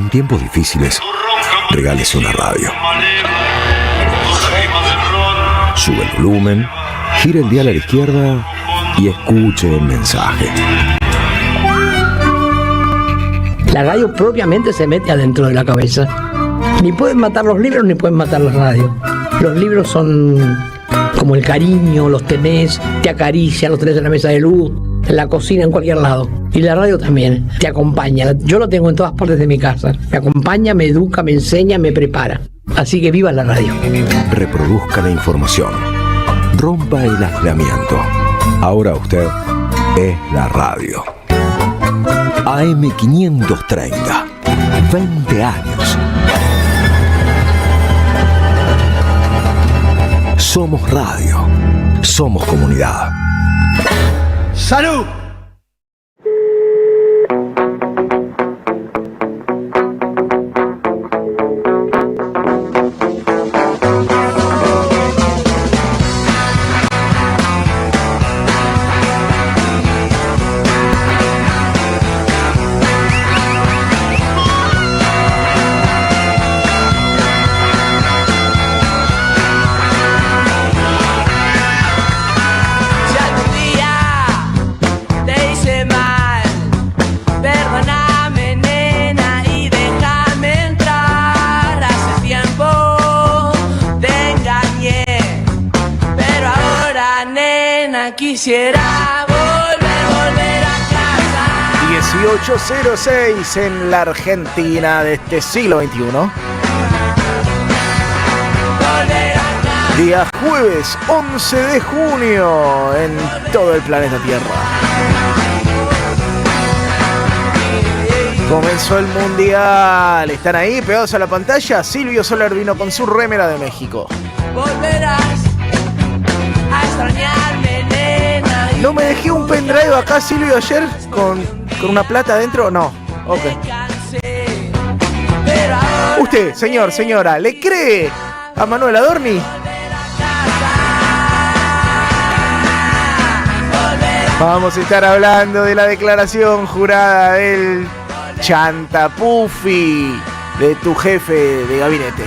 En tiempos difíciles, regálese una radio. Sube el volumen, gira el dial a la izquierda y escuche el mensaje. La radio propiamente se mete adentro de la cabeza. Ni pueden matar los libros ni pueden matar la radio. Los libros son como el cariño, los tenés, te acarician, los tenés en la mesa de luz, en la cocina, en cualquier lado. Y la radio también, te acompaña. Yo lo tengo en todas partes de mi casa. Me acompaña, me educa, me enseña, me prepara. Así que viva la radio. Reproduzca la información. Rompa el aislamiento. Ahora usted es la radio. AM530. 20 años. Somos radio. Somos comunidad. ¡Salud! Quisiera volver a casa. 18:06 en la Argentina de este siglo XXI. Día jueves 11 de junio en todo el planeta Tierra. Comenzó el Mundial. ¿Están ahí pegados a la pantalla? Silvio Soler vino con su remera de México. Volverás a extrañarme. ¿No me dejé un pendrive acá, Silvio, ayer? ¿Con una plata adentro? No. Ok. Usted, señor, señora, ¿le cree a Manuel Adorni? Vamos a estar hablando de la declaración jurada del chantapufi de tu jefe de gabinete.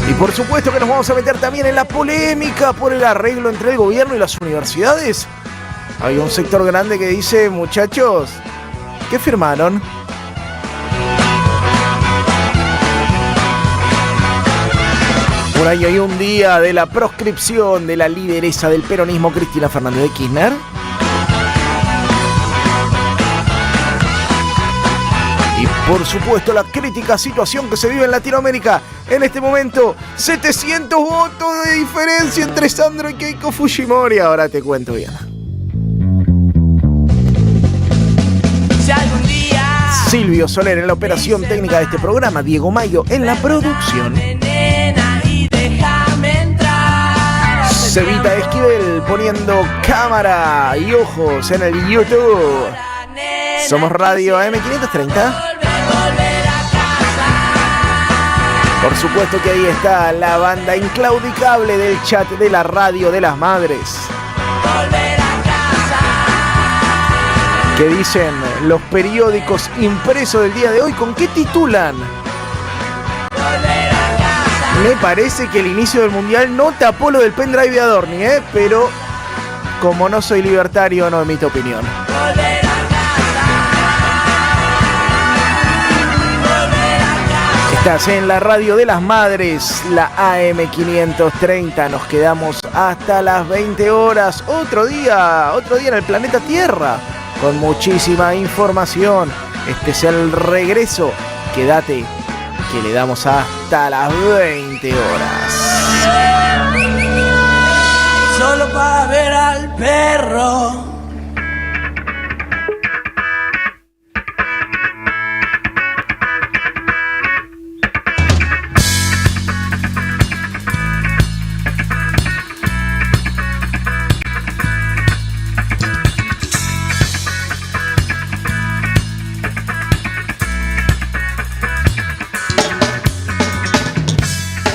Y por supuesto que nos vamos a meter también en la polémica por el arreglo entre el gobierno y las universidades. Hay un sector grande que dice, muchachos, ¿qué firmaron? Un año y un día de la proscripción de la lideresa del peronismo, Cristina Fernández de Kirchner. Y por supuesto la crítica situación que se vive en Latinoamérica. En este momento, 700 votos de diferencia entre Sandro y Keiko Fujimori. Ahora te cuento bien. Si algún día Silvio Soler en la operación técnica de este programa. Diego Mayo en la producción. Cevita Esquivel poniendo cámara y ojos en el YouTube. Somos Radio AM530. Por supuesto que ahí está la banda inclaudicable del chat de la radio de las madres. ¿Qué dicen los periódicos impresos del día de hoy? ¿Con qué titulan? Me parece que el inicio del Mundial no tapó lo del pendrive de Adorni, pero como no soy libertario no emito opinión. Estás en la radio de las madres, la AM530. Nos quedamos hasta las 20 horas. Otro día en el planeta Tierra, con muchísima información. Este es el regreso. Quédate, que le damos hasta las 20 horas. Solo para ver al perro.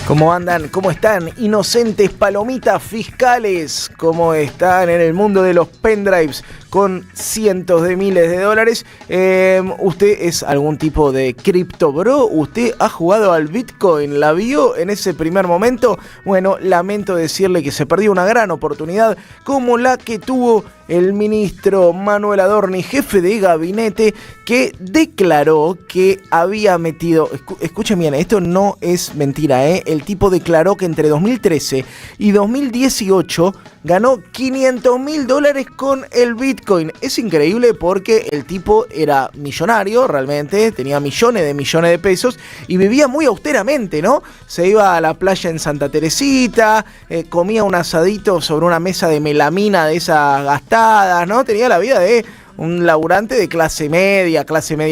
¿Cómo andan? ¿Cómo están? Inocentes palomitas fiscales. ¿Cómo están en el mundo de los pendrives? con cientos de miles de dólares. ¿Usted es algún tipo de cripto bro? ¿Usted ha jugado al Bitcoin? ¿La vio en ese primer momento? Bueno, lamento decirle que se perdió una gran oportunidad como la que tuvo el ministro Manuel Adorni, jefe de gabinete, que declaró que había metido... Escuchen bien, esto no es mentira, ¿eh? El tipo declaró que entre 2013 y 2018 ganó $500.000 con el Bitcoin. Es increíble porque el tipo era millonario, realmente, tenía millones de pesos y vivía muy austeramente, ¿no? Se iba a la playa en Santa Teresita, comía un asadito sobre una mesa de melamina de esas gastadas, ¿no? Tenía la vida de un laburante de clase media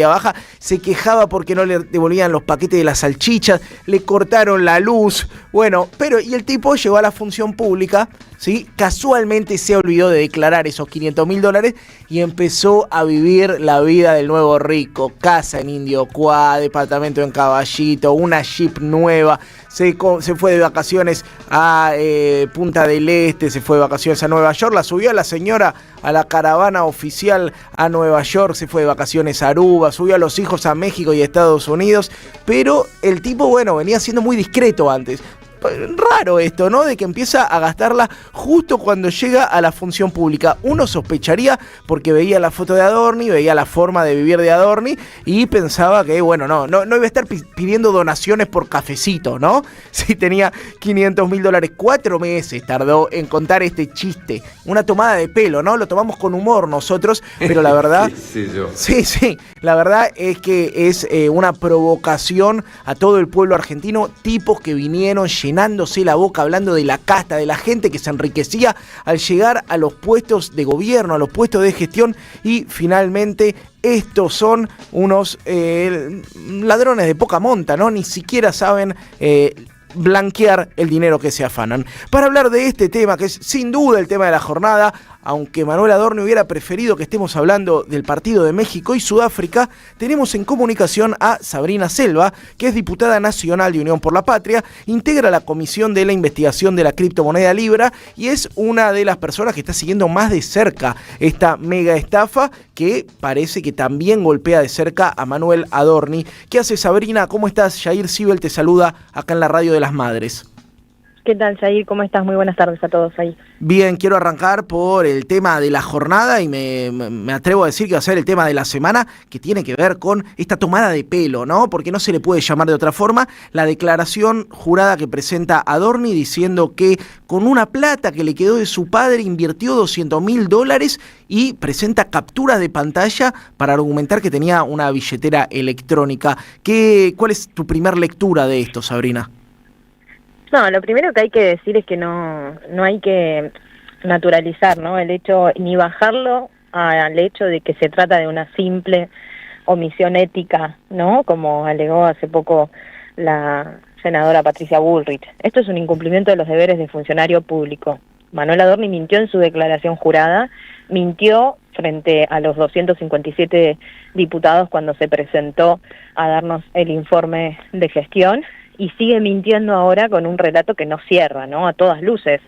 baja. Se quejaba porque no le devolvían los paquetes de las salchichas, le cortaron la luz. Bueno, pero y el tipo llegó a la función pública, ¿sí? Casualmente se olvidó de declarar esos $500.000 y empezó a vivir la vida del nuevo rico. Casa en Indio Cuá, departamento en Caballito, una Jeep nueva. Se fue de vacaciones a Punta del Este, se fue de vacaciones a Nueva York, la subió a la señora a la caravana oficial a Nueva York, se fue de vacaciones a Aruba, subió a los hijos a México y Estados Unidos, pero el tipo, bueno, venía siendo muy discreto antes. Raro esto, ¿no? De que empieza a gastarla justo cuando llega a la función pública. Uno sospecharía porque veía la foto de Adorni, veía la forma de vivir de Adorni y pensaba que, bueno, no iba a estar pidiendo donaciones por cafecito, ¿no? Si tenía $500.000. 4 meses tardó en contar este chiste. Una tomada de pelo, ¿no? Lo tomamos con humor nosotros, pero la verdad... Sí, la verdad es que es una provocación a todo el pueblo argentino. Tipos que vinieron llenándose la boca hablando de la casta, de la gente que se enriquecía al llegar a los puestos de gobierno, a los puestos de gestión, y finalmente estos son unos ladrones de poca monta, ¿no? Ni siquiera saben blanquear el dinero que se afanan. Para hablar de este tema, que es sin duda el tema de la jornada, aunque Manuel Adorni hubiera preferido que estemos hablando del partido de México y Sudáfrica, tenemos en comunicación a Sabrina Selva, que es diputada nacional de Unión por la Patria, integra la comisión de la investigación de la criptomoneda Libra y es una de las personas que está siguiendo más de cerca esta mega estafa que parece que también golpea de cerca a Manuel Adorni. ¿Qué hace, Sabrina? ¿Cómo estás? Jair Sibel te saluda acá en la Radio de las Madres. ¿Qué tal, Jair? ¿Cómo estás? Muy buenas tardes a todos ahí. Bien, quiero arrancar por el tema de la jornada y me atrevo a decir que va a ser el tema de la semana, que tiene que ver con esta tomada de pelo, ¿no? Porque no se le puede llamar de otra forma, la declaración jurada que presenta Adorni diciendo que con una plata que le quedó de su padre invirtió $200.000 y presenta capturas de pantalla para argumentar que tenía una billetera electrónica. ¿Cuál es tu primer lectura de esto, Sabrina? No, lo primero que hay que decir es que no hay que naturalizar, ¿no? El hecho, ni bajarlo al hecho de que se trata de una simple omisión ética, ¿no? Como alegó hace poco la senadora Patricia Bullrich. Esto es un incumplimiento de los deberes de funcionario público. Manuel Adorni mintió en su declaración jurada, mintió frente a los 257 diputados cuando se presentó a darnos el informe de gestión, y sigue mintiendo ahora con un relato que no cierra, ¿no? A todas luces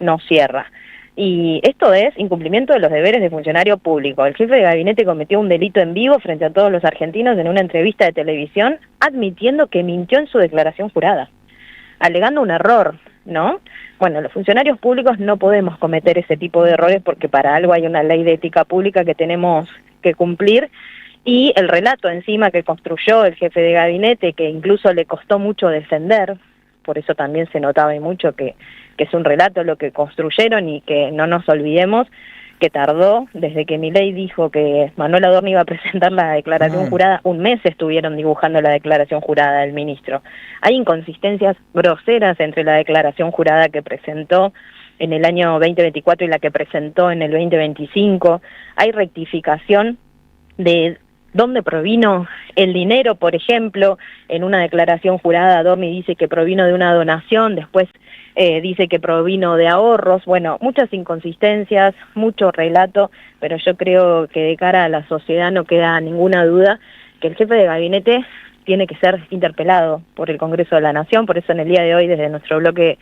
no cierra. Y esto es incumplimiento de los deberes de funcionario público. El jefe de gabinete cometió un delito en vivo frente a todos los argentinos en una entrevista de televisión, admitiendo que mintió en su declaración jurada, alegando un error, ¿no? Bueno, los funcionarios públicos no podemos cometer ese tipo de errores porque para algo hay una ley de ética pública que tenemos que cumplir. Y el relato encima que construyó el jefe de gabinete, que incluso le costó mucho defender, por eso también se notaba y mucho que es un relato lo que construyeron, y que no nos olvidemos que tardó, desde que Milei dijo que Manuel Adorni iba a presentar la declaración jurada, un mes estuvieron dibujando la declaración jurada del ministro. Hay inconsistencias groseras entre la declaración jurada que presentó en el año 2024 y la que presentó en el 2025. Hay rectificación de dónde provino el dinero, por ejemplo. En una declaración jurada Adorni dice que provino de una donación, después dice que provino de ahorros. Bueno, muchas inconsistencias, mucho relato, pero yo creo que de cara a la sociedad no queda ninguna duda que el jefe de gabinete tiene que ser interpelado por el Congreso de la Nación. Por eso en el día de hoy, desde nuestro bloque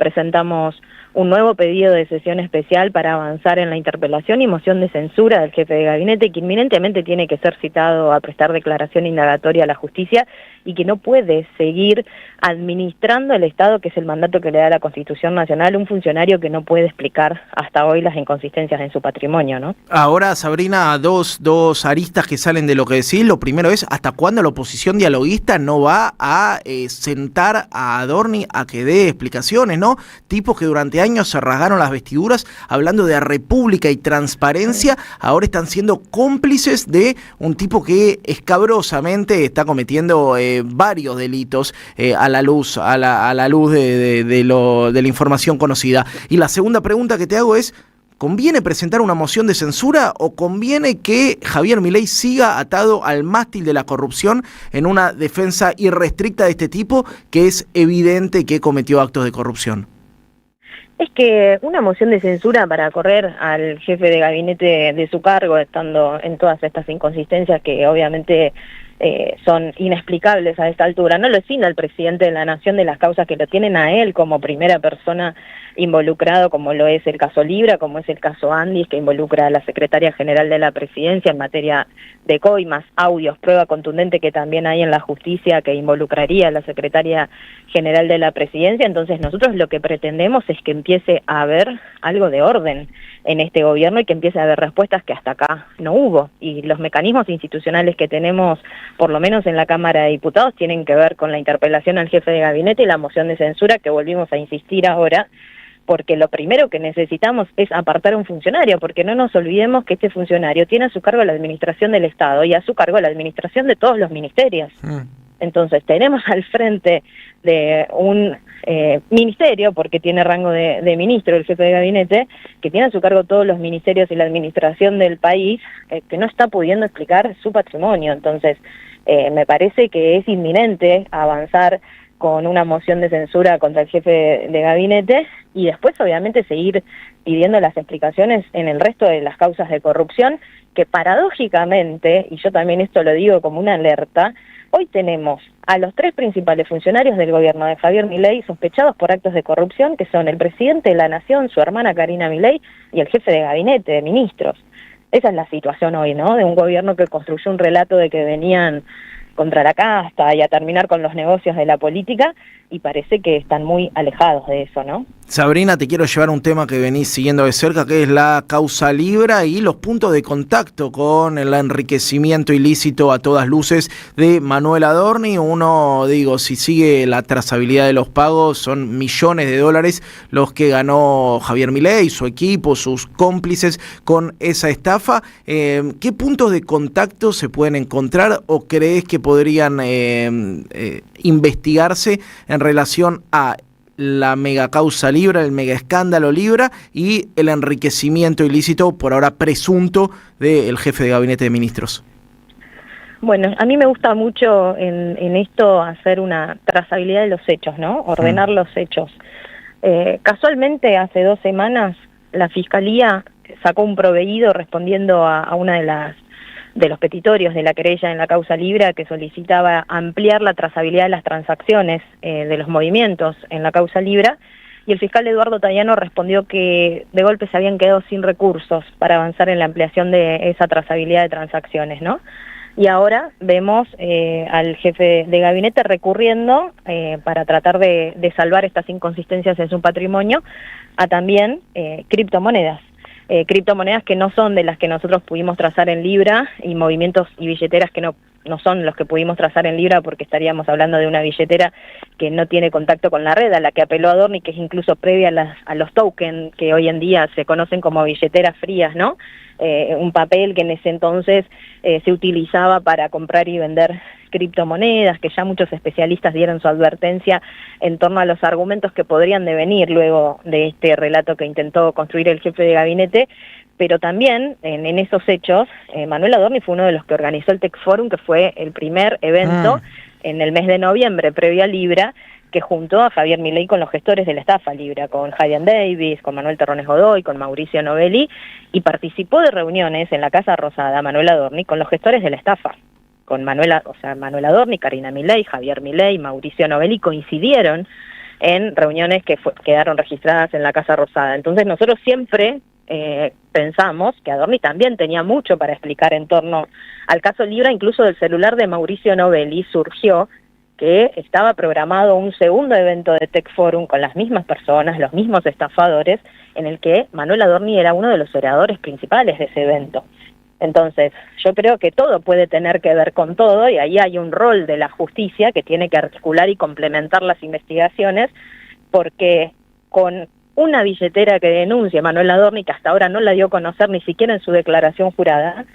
presentamos un nuevo pedido de sesión especial para avanzar en la interpelación y moción de censura del jefe de gabinete, que inminentemente tiene que ser citado a prestar declaración indagatoria a la justicia y que no puede seguir administrando el Estado, que es el mandato que le da la Constitución Nacional, un funcionario que no puede explicar hasta hoy las inconsistencias en su patrimonio, ¿no? Ahora, Sabrina, dos aristas que salen de lo que decís. Lo primero es, ¿hasta cuándo la oposición dialoguista no va a sentar a Adorni a que dé explicaciones, ¿no? Tipos que durante años se rasgaron las vestiduras hablando de república y transparencia, ahora están siendo cómplices de un tipo que escabrosamente está cometiendo varios delitos a la luz de la información conocida. Y la segunda pregunta que te hago es, ¿conviene presentar una moción de censura o conviene que Javier Milei siga atado al mástil de la corrupción en una defensa irrestricta de este tipo que es evidente que cometió actos de corrupción? Es que una moción de censura para correr al jefe de gabinete de su cargo, estando en todas estas inconsistencias que obviamente son inexplicables a esta altura, no lo designa el presidente de la Nación de las causas que lo tienen a él como primera persona involucrado, como lo es el caso Libra, como es el caso Andis, que involucra a la secretaria general de la presidencia en materia de coimas, audios, prueba contundente que también hay en la justicia que involucraría a la secretaria general de la presidencia. Entonces nosotros lo que pretendemos es que empiece a haber algo de orden en este gobierno y que empiece a haber respuestas que hasta acá no hubo. Y los mecanismos institucionales que tenemos, por lo menos en la Cámara de Diputados, tienen que ver con la interpelación al jefe de gabinete y la moción de censura, que volvimos a insistir ahora, porque lo primero que necesitamos es apartar a un funcionario, porque no nos olvidemos que este funcionario tiene a su cargo la administración del Estado y a su cargo la administración de todos los ministerios. Entonces tenemos al frente de un ministerio, porque tiene rango de ministro el jefe de gabinete, que tiene a su cargo todos los ministerios y la administración del país, que no está pudiendo explicar su patrimonio. Entonces me parece que es inminente avanzar con una moción de censura contra el jefe de gabinete y después obviamente seguir pidiendo las explicaciones en el resto de las causas de corrupción, que paradójicamente, y yo también esto lo digo como una alerta, hoy tenemos a los tres principales funcionarios del gobierno de Javier Milei sospechados por actos de corrupción, que son el presidente de la Nación, su hermana Karina Milei, y el jefe de gabinete de ministros. Esa es la situación hoy, ¿no? De un gobierno que construyó un relato de que venían contra la casta y a terminar con los negocios de la política, y parece que están muy alejados de eso, ¿no? Sabrina, te quiero llevar un tema que venís siguiendo de cerca, que es la causa Libra y los puntos de contacto con el enriquecimiento ilícito a todas luces de Manuel Adorni. Uno, digo, si sigue la trazabilidad de los pagos, son millones de dólares los que ganó Javier Milei, su equipo, sus cómplices con esa estafa. ¿Qué puntos de contacto se pueden encontrar o crees que podrían investigarse en relación a la mega causa Libra, el mega escándalo Libra y el enriquecimiento ilícito, por ahora presunto, del jefe de gabinete de ministros? Bueno, a mí me gusta mucho en esto hacer una trazabilidad de los hechos, ¿no? Ordenar los hechos. Casualmente, hace 2 semanas, la Fiscalía sacó un proveído respondiendo a una de los petitorios de la querella en la causa Libra, que solicitaba ampliar la trazabilidad de las transacciones de los movimientos en la causa Libra, y el fiscal Eduardo Tayano respondió que de golpe se habían quedado sin recursos para avanzar en la ampliación de esa trazabilidad de transacciones, ¿no? Y ahora vemos al jefe de gabinete recurriendo para tratar de salvar estas inconsistencias en su patrimonio a también criptomonedas. Criptomonedas que no son de las que nosotros pudimos trazar en Libra, y movimientos y billeteras que no son los que pudimos trazar en Libra, porque estaríamos hablando de una billetera que no tiene contacto con la red, a la que apeló Adorni, que es incluso previa a los tokens que hoy en día se conocen como billeteras frías, ¿no? Un papel que en ese entonces se utilizaba para comprar y vender criptomonedas, que ya muchos especialistas dieron su advertencia en torno a los argumentos que podrían devenir luego de este relato que intentó construir el jefe de gabinete. Pero también en esos hechos, Manuel Adorni fue uno de los que organizó el Tech Forum, que fue el primer evento en el mes de noviembre previo a Libra, que juntó a Javier Milei con los gestores de la estafa Libra, con Jadian Davis, con Manuel Terrones Godoy, con Mauricio Novelli, y participó de reuniones en la Casa Rosada, Manuel Adorni, con los gestores de la estafa. Con Manuel Adorni, Karina Milei, Javier Milei, Mauricio Novelli coincidieron en reuniones que quedaron registradas en la Casa Rosada. Entonces nosotros siempre pensamos que Adorni también tenía mucho para explicar en torno al caso Libra. Incluso del celular de Mauricio Novelli surgió que estaba programado un segundo evento de Tech Forum con las mismas personas, los mismos estafadores, en el que Manuel Adorni era uno de los oradores principales de ese evento. Entonces, yo creo que todo puede tener que ver con todo, y ahí hay un rol de la justicia que tiene que articular y complementar las investigaciones, porque con una billetera que denuncia Manuel Adorni, que hasta ahora no la dio a conocer ni siquiera en su declaración jurada,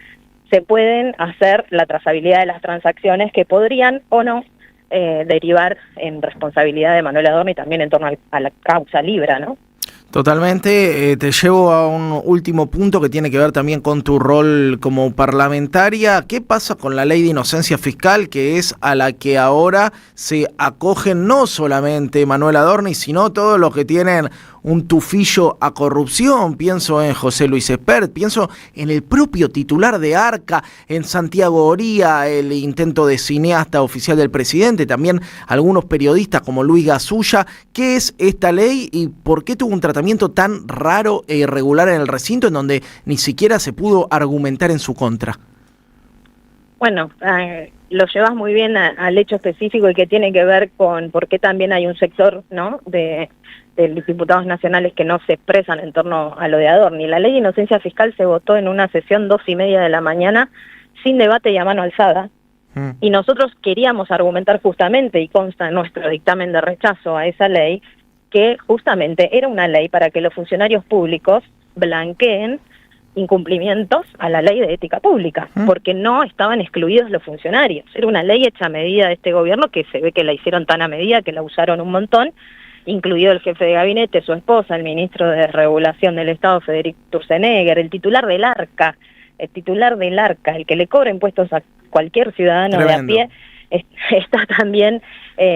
se pueden hacer la trazabilidad de las transacciones que podrían o no derivar en responsabilidad de Manuel Adorni también en torno a la causa Libra, ¿no? Totalmente. Te llevo a un último punto que tiene que ver también con tu rol como parlamentaria. ¿Qué pasa con la ley de inocencia fiscal, que es a la que ahora se acogen no solamente Manuel Adorni, sino todos los que tienen un tufillo a corrupción? Pienso en José Luis Espert, pienso en el propio titular de Arca, en Santiago Oría, el intento de cineasta oficial del presidente, también algunos periodistas como Luis Gasulla. ¿Qué es esta ley y por qué tuvo un tratamiento tan raro e irregular en el recinto, en donde ni siquiera se pudo argumentar en su contra? Bueno, lo llevas muy bien al hecho específico y que tiene que ver con por qué también hay un sector, ¿no?, de los diputados nacionales que no se expresan en torno a lo de Adorni. La ley de inocencia fiscal se votó en una sesión 2:30 de la mañana, sin debate y a mano alzada, y nosotros queríamos argumentar justamente, y consta en nuestro dictamen de rechazo a esa ley, que justamente era una ley para que los funcionarios públicos blanqueen incumplimientos a la ley de ética pública, porque no estaban excluidos los funcionarios. Era una ley hecha a medida de este gobierno, que se ve que la hicieron tan a medida que la usaron un montón, incluido el jefe de gabinete, su esposa, el ministro de Regulación del Estado, Federico Sturzenegger, el titular del Arca, el que le cobra impuestos a cualquier ciudadano Tremendo. de a pie, está también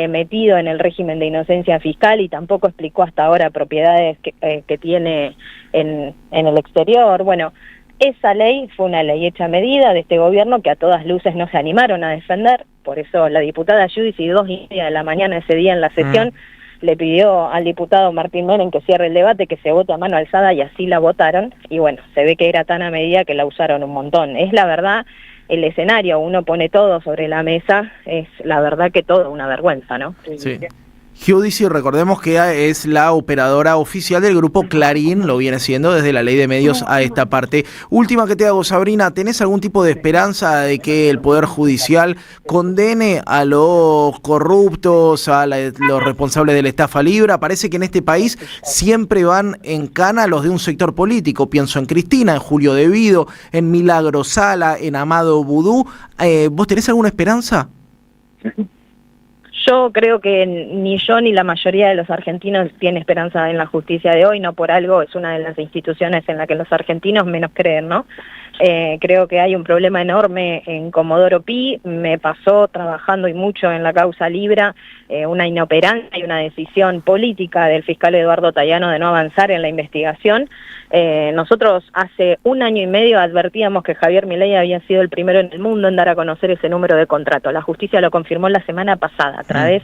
metido en el régimen de inocencia fiscal y tampoco explicó hasta ahora propiedades que tiene en el exterior. Bueno, esa ley fue una ley hecha a medida de este gobierno que a todas luces no se animaron a defender. Por eso la diputada Giudici, 2:30 de la mañana ese día en la sesión, le pidió al diputado Martín Menem que cierre el debate, que se vote a mano alzada, y así la votaron. Y bueno, se ve que era tan a medida que la usaron un montón. Es la verdad, el escenario, uno pone todo sobre la mesa, es la verdad que todo una vergüenza, ¿no? Sí. Giudici, recordemos que es la operadora oficial del grupo Clarín, lo viene siendo desde la ley de medios a esta parte. Última que te hago, Sabrina, ¿tenés algún tipo de esperanza de que el Poder Judicial condene a los corruptos, a los responsables de la estafa Libra? Parece que en este país siempre van en cana los de un sector político. Pienso en Cristina, en Julio De Vido, en Milagro Sala, en Amado Vudú. ¿Vos tenés alguna esperanza? Yo creo que ni yo ni la mayoría de los argentinos tiene esperanza en la justicia de hoy, no por algo es una de las instituciones en la que los argentinos menos creen, ¿no? Creo que hay un problema enorme en Comodoro Pi, me pasó trabajando y mucho en la causa Libra, una inoperancia y una decisión política del fiscal Eduardo Tayano de no avanzar en la investigación. Nosotros hace 1 año y medio advertíamos que Javier Milei había sido el primero en el mundo en dar a conocer ese número de contrato. La justicia lo confirmó la semana pasada a través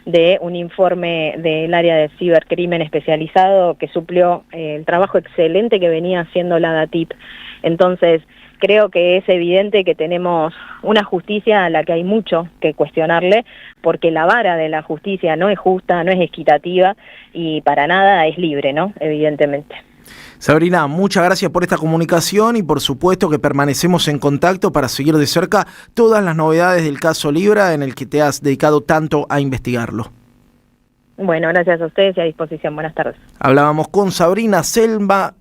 de un informe del área de cibercrimen especializado que suplió el trabajo excelente que venía haciendo la DATIP. Entonces, creo que es evidente que tenemos una justicia a la que hay mucho que cuestionarle, porque la vara de la justicia no es justa, no es equitativa y para nada es libre, ¿no? Evidentemente. Sabrina, muchas gracias por esta comunicación y por supuesto que permanecemos en contacto para seguir de cerca todas las novedades del caso Libra, en el que te has dedicado tanto a investigarlo. Bueno, gracias a ustedes y a disposición. Buenas tardes. Hablábamos con Sabrina Selva,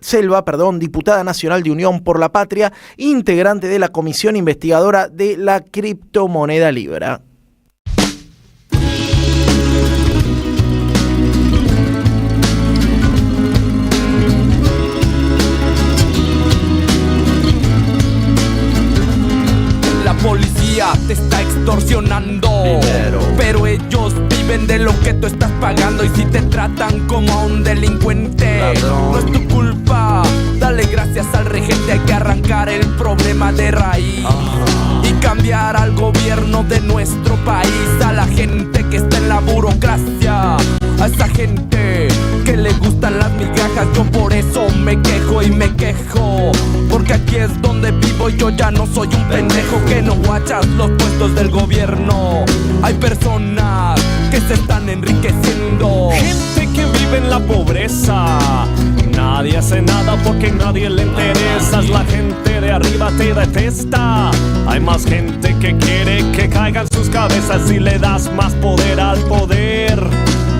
diputada nacional de Unión por la Patria, integrante de la comisión investigadora de la criptomoneda Libra. La policía te está extorsionando dinero, pero ellos viven de lo que tú estás pagando. Y si te tratan como a un delincuente, ladrón, no es tu culpa. Dale gracias al regente, hay que arrancar el problema de raíz y cambiar al gobierno de nuestro país, a la gente que está en la burocracia. a esa gente que le gustan las migajas. Yo por eso me quejo y me quejo, porque aquí es donde vivo y yo ya no soy un pendejo que no guachas los puestos del gobierno. Hay personas que se están enriqueciendo, gente que vive en la pobreza. Nadie hace nada porque a nadie le interesas. La gente de arriba te detesta. Hay más gente que quiere que caigan sus cabezas. Si le das más poder al poder,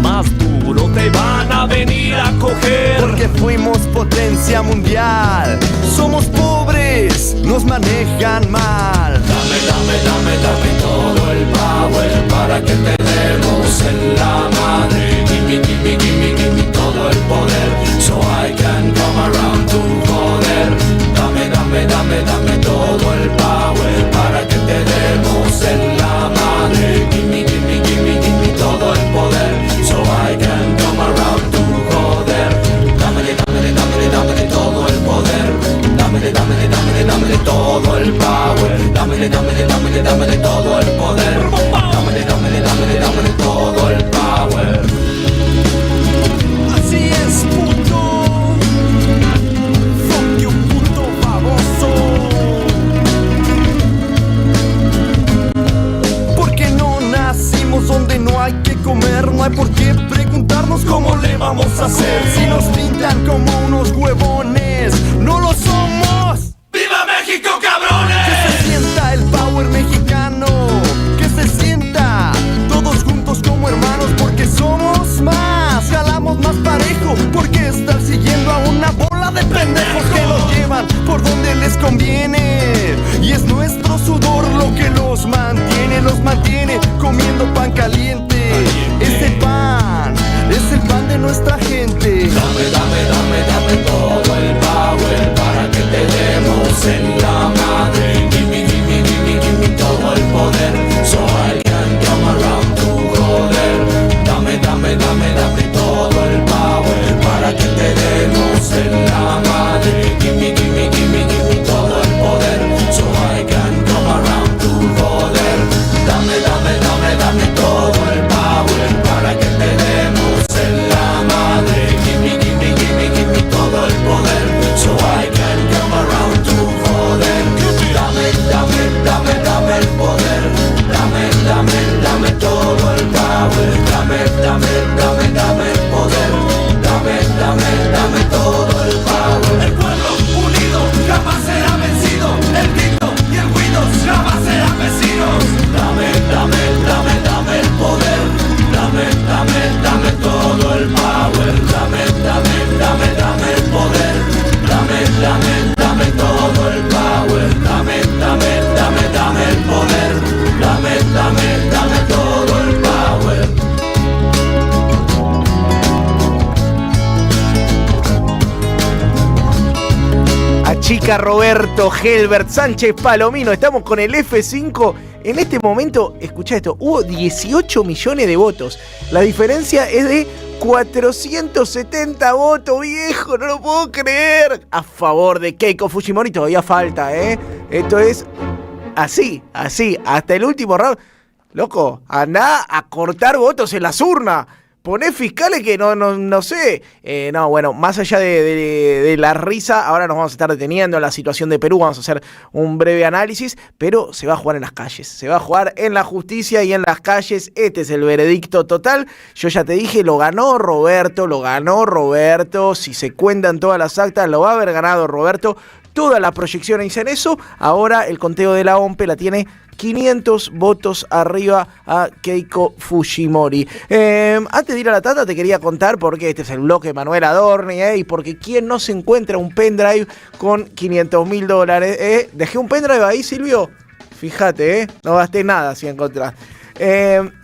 más duro te van a venir a coger. Porque fuimos potencia mundial. Somos pobres, nos manejan mal. Dame, dame, dame, dame todo el power para que te demos en la madre. Gimme, gimme, gimme, gimme todo el poder, so I can come around to joder. Dame, dame, dame, dame todo el power para que te demos en la madre. Gimme, gimme, gimme, gimme todo el poder, so I can come around to joder. Dámele, dámele, dámele, dámele todo el poder. Dámele, dámele, dámele, dámele todo el power. Dámele, dámele, dámele, dámele todo el poder. Dámele, dámele, dámele, dámele todo el power. Así es, puto. fuck you, puto baboso. Porque no nacimos donde no hay que comer. No hay por qué preguntarnos cómo le vamos a hacer. Si nos pintan como unos huevones, no lo somos. ¡Viva México, cabrones! Que se sienta el power mexicano, que se sienta todos juntos como hermanos, porque somos más, jalamos más parejo, porque estar siguiendo a una bola de pendejos que nos llevan por donde les conviene. Y es nuestro sudor lo que los mantiene comiendo pan caliente. Ese pan es el pan de nuestra gente. Dame, dame, dame, dame todo el power para que te demos en la madre. Gimme, gimme, gimme, gimme todo el poder, so I can come around to joder. Dame, dame, dame, dame todo el power para que te demos en la madre. Gimme, gimme, gimme, gimme todo el poder, so I can come around to joder. Dame, dame, dame, dame todo el power para que te demos en la madre. Gimme, gimme, gimme, gimme todo el poder, so I can come around to joder. Dame, dame, dame, dame el poder. Dame, dame, dame todo el power. Dame, dame, dame, dame el poder. Dame, dame, dame todo el power. El pueblo unido jamás será vencido. El grito y el ruido jamás serán vecinos. Dame, dame, dame, dame el poder. Dame, dame, dame todo el power. Dame, dame, dame, dame el poder. Dame, dame, dame todo el power. Dame, dame, dame, dame el poder. Dame, dame, dame todo el power. Achica Roberto, Helbert, Sánchez Palomino. Estamos con el F5. En este momento, escuchá esto, hubo 18 millones de votos. La diferencia es de 470 votos, viejo, no lo puedo creer. A favor de Keiko Fujimori todavía falta, ¿eh? Esto es así, hasta el último round. Loco, andá a cortar votos en las urnas. Poné fiscales que no sé. No, bueno, más allá de la risa, ahora nos vamos a estar deteniendo en la situación de Perú. Vamos a hacer un breve análisis, pero se va a jugar en las calles. Se va a jugar en la justicia y en las calles. Este es el veredicto total. Yo ya te dije, lo ganó Roberto. Si se cuentan todas las actas, lo va a haber ganado Roberto. Todas las proyecciones dicen eso. Ahora el conteo de la OMPE la tiene 500 votos arriba a Keiko Fujimori. Antes de ir a la tanda te quería contar, porque este es el bloque de Manuel Adorni, y porque quien no se encuentra un pendrive con $500.000. Dejé un pendrive ahí, Silvio. Fíjate, no gasté nada si encontrás.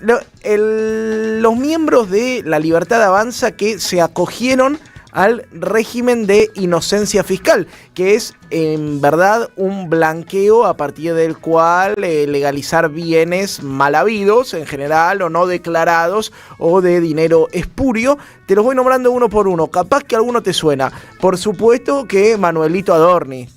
Los miembros de La Libertad Avanza que se acogieron al régimen de inocencia fiscal, que es en verdad un blanqueo a partir del cual legalizar bienes mal habidos en general o no declarados o de dinero espurio. Te los voy nombrando uno por uno, capaz que alguno te suena. Por supuesto que Manuelito Adorni,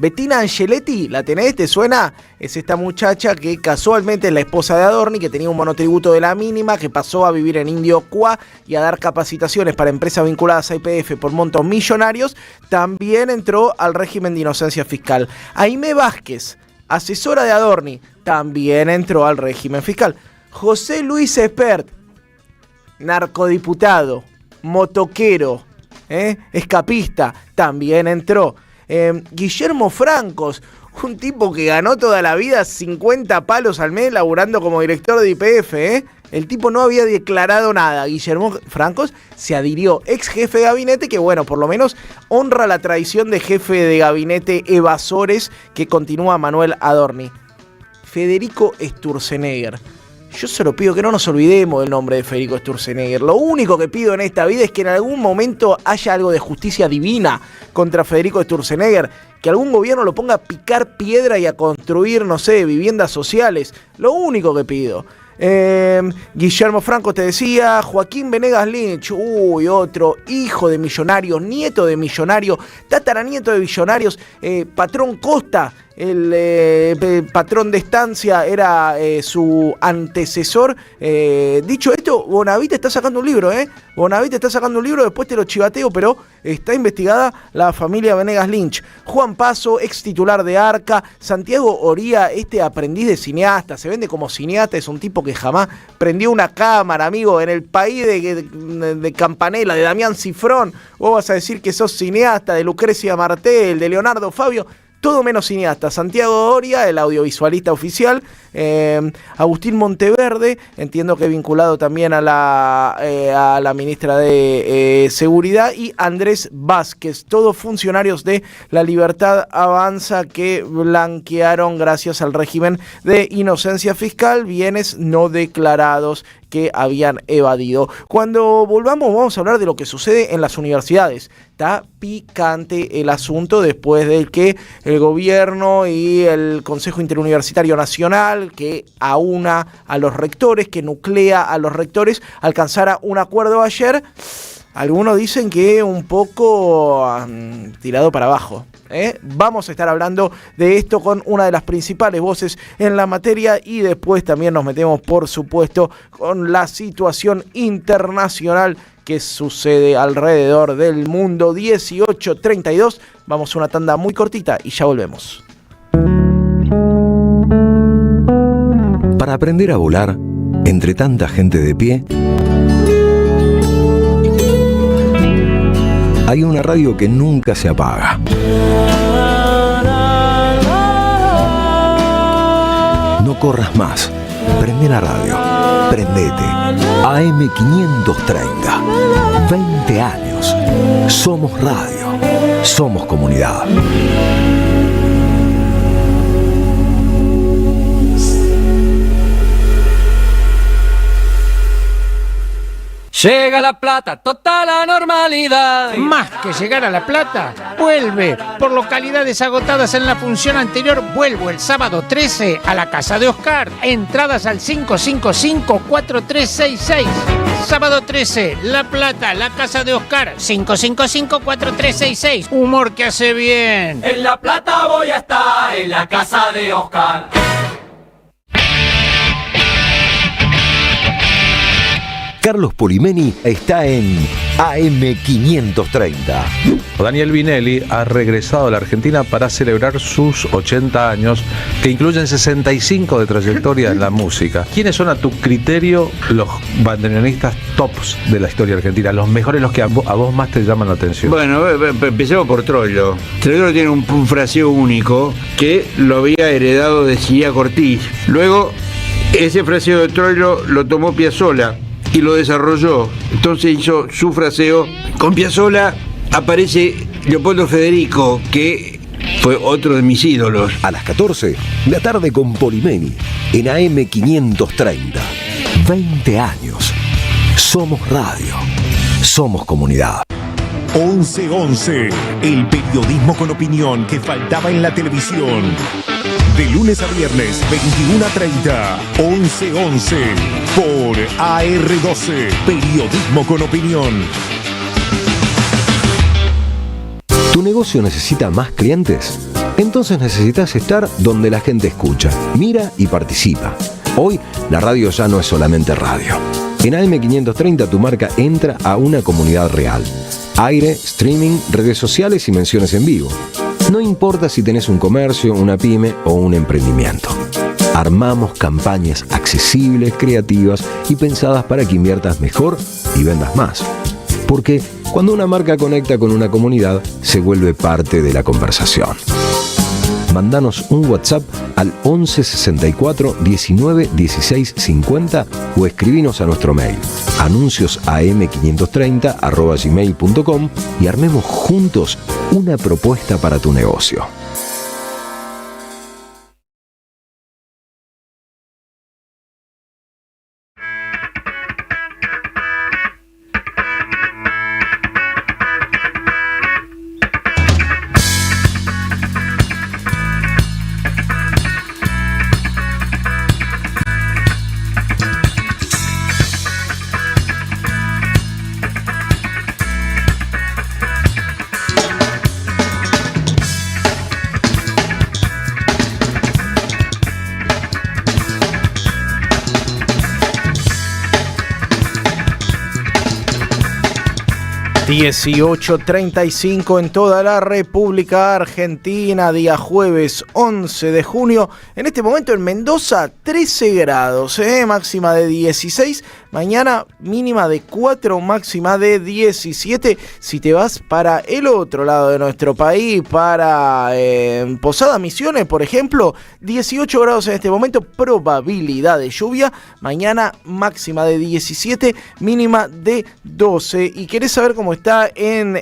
Bettina Angeletti, ¿la tenés? ¿Te suena? Es esta muchacha que casualmente es la esposa de Adorni, que tenía un monotributo de la mínima, que pasó a vivir en Indio Cuá y a dar capacitaciones para empresas vinculadas a YPF por montos millonarios. También entró al régimen de inocencia fiscal. Aimé Vázquez, asesora de Adorni, también entró al régimen fiscal. José Luis Espert, narcodiputado, motoquero, escapista, también entró. Guillermo Francos, un tipo que ganó toda la vida 50 palos al mes laburando como director de YPF, El tipo no había declarado nada. Guillermo Francos se adhirió, ex jefe de gabinete, que bueno, por lo menos honra la tradición de jefe de gabinete evasores que continúa Manuel Adorni. Federico Sturzenegger. Yo solo pido que no nos olvidemos del nombre de Federico Sturzenegger. Lo único que pido en esta vida es que en algún momento haya algo de justicia divina contra Federico Sturzenegger. Que algún gobierno lo ponga a picar piedra y a construir, no sé, viviendas sociales. Lo único que pido. Guillermo Franco te decía, Joaquín Venegas Lynch, otro hijo de millonarios, nieto de millonarios, tataranieto de millonarios, patrón Costa, el patrón de estancia era su antecesor. Dicho esto, Bonavite está sacando un libro, Bonavite está sacando un libro, después te lo chivateo, pero está investigada la familia Venegas Lynch. Juan Paso, ex titular de Arca. Santiago Oría, este aprendiz de cineasta, se vende como cineasta, es un tipo que jamás prendió una cámara, amigo, en el país de Campanella, de Damián Cifrón. Vos vas a decir que sos cineasta, de Lucrecia Martel, de Leonardo Fabio. Todo menos cineasta. Santiago Oria, el audiovisualista oficial. Agustín Monteverde, entiendo que vinculado también a la ministra de Seguridad. Y Andrés Vázquez, todos funcionarios de La Libertad Avanza que blanquearon, gracias al régimen de inocencia fiscal, bienes no declarados que habían evadido. Cuando volvamos vamos a hablar de lo que sucede en las universidades. Está picante el asunto después de que el gobierno y el Consejo Interuniversitario Nacional, que aúna a los rectores, que nuclea a los rectores, alcanzara un acuerdo ayer. Algunos dicen que un poco tirado para abajo. Vamos a estar hablando de esto con una de las principales voces en la materia y después también nos metemos, por supuesto, con la situación internacional que sucede alrededor del mundo. 18:32. Vamos a una tanda muy cortita y ya volvemos. Para aprender a volar, entre tanta gente de pie, hay una radio que nunca se apaga. No corras más. Prende la radio. Prendete. AM530. 20 años. Somos radio. Somos comunidad. Llega la plata, total la normalidad. Más que llegar a La Plata, vuelve. Por localidades agotadas en la función anterior, vuelvo el sábado 13 a la Casa de Oscar. Entradas al 555-4366. Sábado 13, La Plata, la Casa de Oscar. 555-4366. Humor que hace bien. En La Plata voy a estar, en la Casa de Oscar. Carlos Polimeni está en AM530. Daniel Vinelli ha regresado a la Argentina para celebrar sus 80 años, que incluyen 65 de trayectoria en la música. ¿Quiénes son a tu criterio los bandoneonistas tops de la historia argentina? Los mejores, los que a vos más te llaman la atención. Bueno, empecemos por Troilo. Troilo tiene un fraseo único que lo había heredado de Siria Cortiz. Luego, ese fraseo de Troilo lo tomó Piazzolla y lo desarrolló. Entonces hizo su fraseo. Con Piazzolla aparece Leopoldo Federico, que fue otro de mis ídolos. A las 14, la tarde con Polimeni en AM530. 20 años. Somos radio. Somos comunidad. 11-11, el periodismo con opinión que faltaba en la televisión. De lunes a viernes, 21:30, 11-11, por AR12, periodismo con opinión. ¿Tu negocio necesita más clientes? entonces necesitas estar donde la gente escucha, mira y participa. Hoy la radio ya no es solamente radio. En AM530 tu marca entra a una comunidad real. Aire, streaming, redes sociales y menciones en vivo. No importa si tenés un comercio, una pyme o un emprendimiento. Armamos campañas accesibles, creativas y pensadas para que inviertas mejor y vendas más. Porque cuando una marca conecta con una comunidad, se vuelve parte de la conversación. Mándanos un WhatsApp al 11 64 19 16 50 o escribinos a nuestro mail anunciosam530@gmail.com y armemos juntos una propuesta para tu negocio. ...18:35 en toda la República Argentina, día jueves 11 de junio. En este momento en Mendoza, 13 grados, máxima de 16. Mañana mínima de 4, máxima de 17. Si te vas para el otro lado de nuestro país, para Posada Misiones, por ejemplo, 18 grados en este momento, probabilidad de lluvia. Mañana máxima de 17, mínima de 12. ¿Y querés saber cómo está en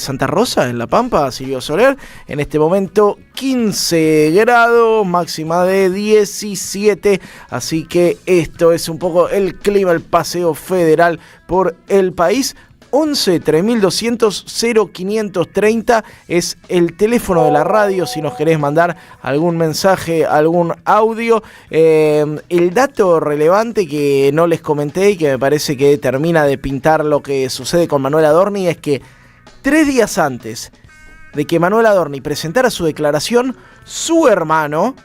Santa Rosa, en La Pampa, Silvio Soler? En este momento 15 grados, máxima de 17. Así que esto es un poco el clima, el paseo federal por el país. 11 3200 0530 es el teléfono de la radio si nos querés mandar algún mensaje, algún audio. El dato relevante que no les comenté y que me parece que termina de pintar lo que sucede con Manuel Adorni es que 3 días antes de que Manuel Adorni presentara su declaración, su hermano,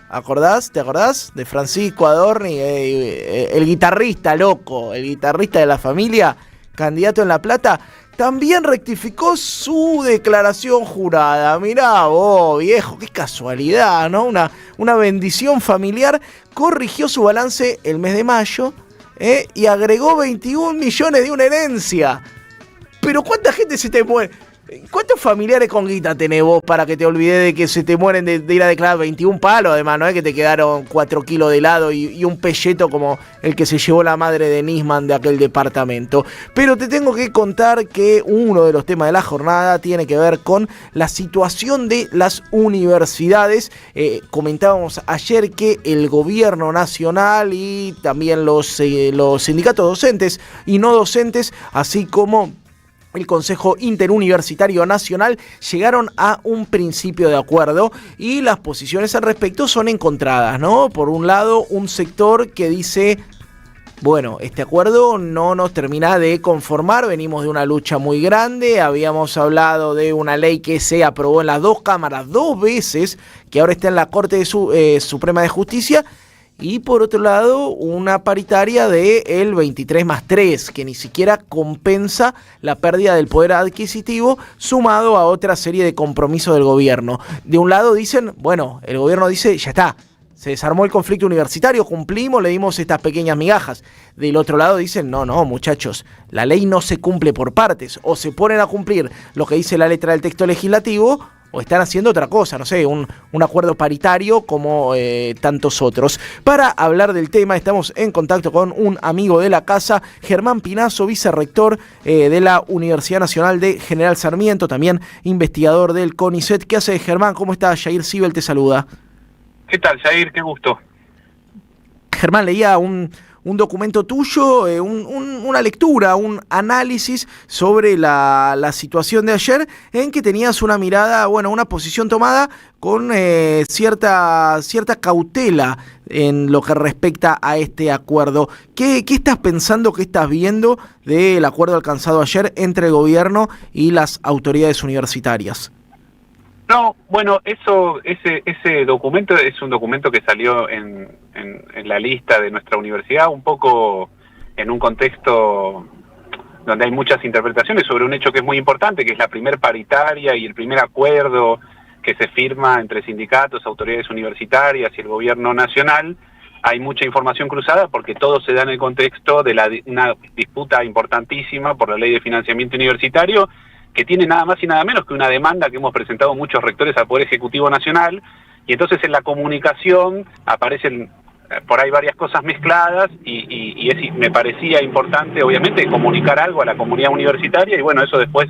¿te acordás? De Francisco Adorni, el guitarrista loco, el guitarrista de la familia, candidato en La Plata, también rectificó su declaración jurada. Mirá vos, viejo, qué casualidad, ¿no? Una bendición familiar. Corrigió su balance el mes de mayo y agregó 21 millones de una herencia. Pero ¿cuánta gente se te muere? ¿Cuántos familiares con guita tenés vos para que te olvides de que se te mueren de ir a declarar 21 palos? Además, no es que te quedaron 4 kilos de helado y un pelleto como el que se llevó la madre de Nisman de aquel departamento. Pero te tengo que contar que uno de los temas de la jornada tiene que ver con la situación de las universidades. Comentábamos ayer que el gobierno nacional y también los sindicatos docentes y no docentes, así como el Consejo Interuniversitario Nacional, llegaron a un principio de acuerdo y las posiciones al respecto son encontradas, ¿no? Por un lado, un sector que dice, bueno, este acuerdo no nos termina de conformar, venimos de una lucha muy grande, habíamos hablado de una ley que se aprobó en las dos cámaras 2 veces, que ahora está en la Corte Suprema de Justicia. Y por otro lado, una paritaria del 23+3, que ni siquiera compensa la pérdida del poder adquisitivo, sumado a otra serie de compromisos del gobierno. De un lado dicen, bueno, el gobierno dice, ya está, se desarmó el conflicto universitario, cumplimos, le dimos estas pequeñas migajas. Del otro lado dicen, no, muchachos, la ley no se cumple por partes, o se ponen a cumplir lo que dice la letra del texto legislativo, o están haciendo otra cosa, no sé, un acuerdo paritario como tantos otros. Para hablar del tema estamos en contacto con un amigo de la casa, Germán Pinazo, vicerrector de la Universidad Nacional de General Sarmiento, también investigador del CONICET. ¿Qué haces, Germán? ¿Cómo estás? Jair Sibel te saluda. ¿Qué tal, Jair? Qué gusto. Germán, leía un documento tuyo, una lectura, un análisis sobre la situación de ayer, en que tenías una mirada, bueno, una posición tomada con cierta cautela en lo que respecta a este acuerdo. ¿Qué estás pensando, qué estás viendo del acuerdo alcanzado ayer entre el gobierno y las autoridades universitarias? No, bueno, ese documento es un documento que salió en la lista de nuestra universidad, un poco en un contexto donde hay muchas interpretaciones sobre un hecho que es muy importante, que es la primer paritaria y el primer acuerdo que se firma entre sindicatos, autoridades universitarias y el gobierno nacional. Hay mucha información cruzada porque todo se da en el contexto de una disputa importantísima por la ley de financiamiento universitario, que tiene nada más y nada menos que una demanda que hemos presentado muchos rectores al Poder Ejecutivo Nacional, y entonces en la comunicación aparecen por ahí varias cosas mezcladas y me parecía importante, obviamente, comunicar algo a la comunidad universitaria, y bueno, eso después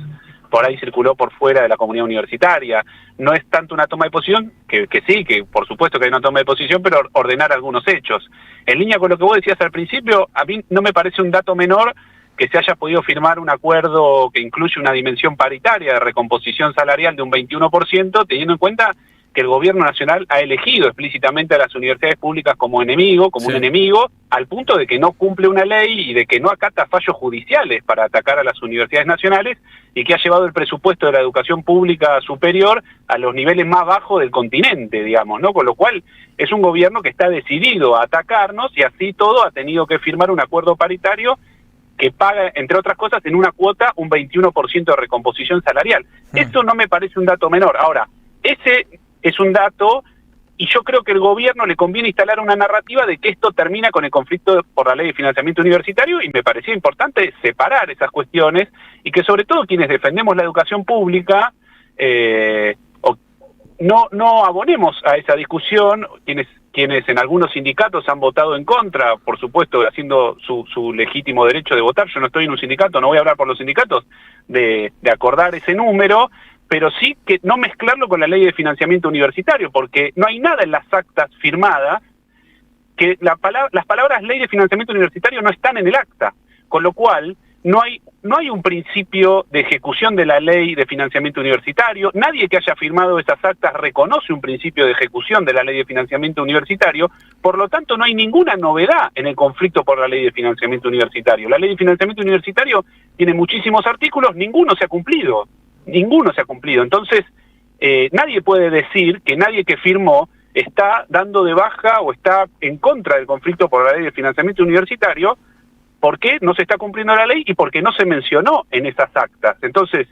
por ahí circuló por fuera de la comunidad universitaria. No es tanto una toma de posición, que sí, que por supuesto que hay una toma de posición, pero ordenar algunos hechos. En línea con lo que vos decías al principio, a mí no me parece un dato menor que se haya podido firmar un acuerdo que incluye una dimensión paritaria de recomposición salarial de un 21%, teniendo en cuenta que el gobierno nacional ha elegido explícitamente a las universidades públicas como enemigo, como un enemigo, al punto de que no cumple una ley y de que no acata fallos judiciales para atacar a las universidades nacionales, y que ha llevado el presupuesto de la educación pública superior a los niveles más bajos del continente, digamos, ¿no? Con lo cual es un gobierno que está decidido a atacarnos, y así todo ha tenido que firmar un acuerdo paritario que paga, entre otras cosas, en una cuota un 21% de recomposición salarial. Eso no me parece un dato menor. Ahora, ese es un dato, y yo creo que el gobierno le conviene instalar una narrativa de que esto termina con el conflicto por la ley de financiamiento universitario, y me parecía importante separar esas cuestiones, y que sobre todo quienes defendemos la educación pública no abonemos a esa discusión, quienes en algunos sindicatos han votado en contra, por supuesto, haciendo su legítimo derecho de votar. Yo no estoy en un sindicato, no voy a hablar por los sindicatos, de acordar ese número, pero sí que no mezclarlo con la ley de financiamiento universitario, porque no hay nada en las actas firmadas que las palabras ley de financiamiento universitario no están en el acta, con lo cual no hay un principio de ejecución de la ley de financiamiento universitario. Nadie que haya firmado esas actas reconoce un principio de ejecución de la ley de financiamiento universitario, por lo tanto no hay ninguna novedad en el conflicto por la ley de financiamiento universitario. La ley de financiamiento universitario tiene muchísimos artículos, ninguno se ha cumplido. Entonces, nadie puede decir que nadie que firmó está dando de baja o está en contra del conflicto por la ley de financiamiento universitario, porque no se está cumpliendo la ley y porque no se mencionó en esas actas. Entonces,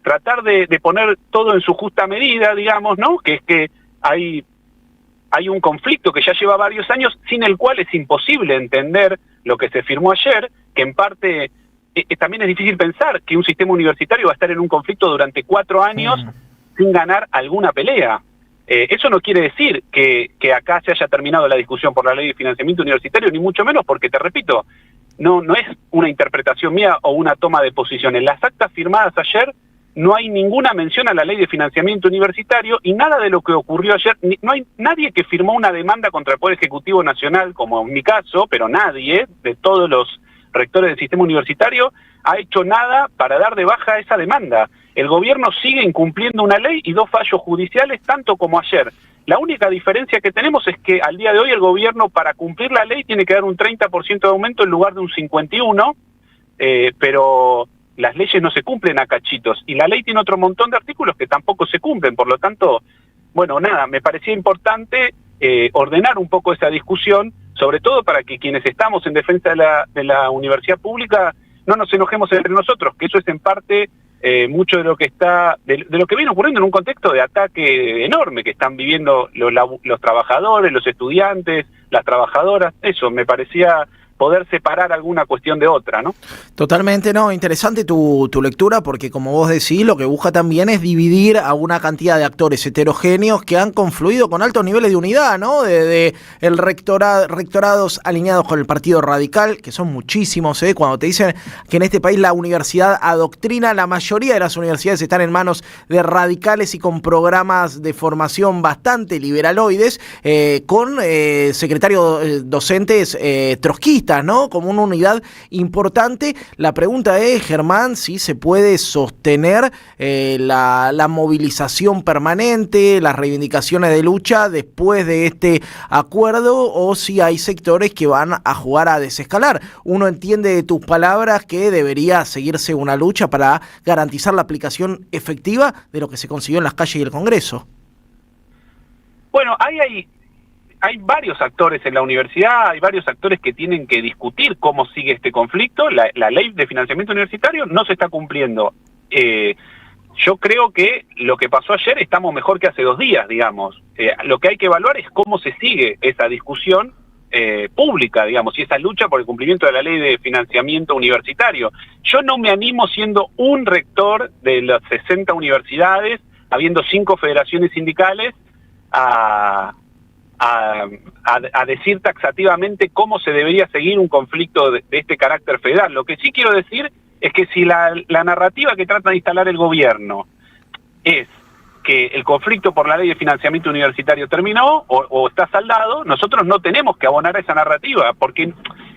tratar de poner todo en su justa medida, digamos, ¿no? Que es que hay un conflicto que ya lleva varios años, sin el cual es imposible entender lo que se firmó ayer, que en parte también es difícil pensar que un sistema universitario va a estar en un conflicto durante 4 años sin ganar alguna pelea. Eso no quiere decir que acá se haya terminado la discusión por la ley de financiamiento universitario, ni mucho menos, porque, te repito, no es una interpretación mía o una toma de posición. En las actas firmadas ayer no hay ninguna mención a la ley de financiamiento universitario, y nada de lo que ocurrió ayer, no hay nadie que firmó una demanda contra el Poder Ejecutivo Nacional, como en mi caso, pero nadie de todos los rectores del sistema universitario ha hecho nada para dar de baja esa demanda. El gobierno sigue incumpliendo una ley y 2 fallos judiciales, tanto como ayer. La única diferencia que tenemos es que al día de hoy el gobierno, para cumplir la ley, tiene que dar un 30% de aumento en lugar de un 51%, pero las leyes no se cumplen a cachitos, y la ley tiene otro montón de artículos que tampoco se cumplen. Por lo tanto, bueno, nada, me parecía importante ordenar un poco esa discusión, sobre todo para que quienes estamos en defensa de la universidad pública no nos enojemos entre nosotros, que eso es en parte mucho de lo que de lo que viene ocurriendo en un contexto de ataque enorme que están viviendo los trabajadores, los estudiantes, las trabajadoras. Eso me parecía poder separar alguna cuestión de otra, ¿no? Totalmente, no, interesante tu lectura, porque como vos decís, lo que busca también es dividir a una cantidad de actores heterogéneos que han confluido con altos niveles de unidad, ¿no? De el rectorados alineados con el Partido Radical, que son muchísimos, cuando te dicen que en este país la universidad adoctrina, la mayoría de las universidades están en manos de radicales y con programas de formación bastante liberaloides, con secretarios docentes trotskistas, deportistas, ¿no? Como una unidad importante. La pregunta es, Germán, si se puede sostener la movilización permanente, las reivindicaciones de lucha después de este acuerdo, o si hay sectores que van a jugar a desescalar. Uno entiende de tus palabras que debería seguirse una lucha para garantizar la aplicación efectiva de lo que se consiguió en las calles y el Congreso. Bueno, hay varios actores en la universidad, hay varios actores que tienen que discutir cómo sigue este conflicto. La ley de financiamiento universitario no se está cumpliendo. Yo creo que lo que pasó ayer estamos mejor que hace 2 días, digamos. Lo que hay que evaluar es cómo se sigue esa discusión pública, digamos, y esa lucha por el cumplimiento de la ley de financiamiento universitario. Yo no me animo, siendo un rector de las 60 universidades, habiendo 5 federaciones sindicales, a decir taxativamente cómo se debería seguir un conflicto de este carácter federal. Lo que sí quiero decir es que si la narrativa que trata de instalar el gobierno es que el conflicto por la ley de financiamiento universitario terminó o está saldado, nosotros no tenemos que abonar a esa narrativa,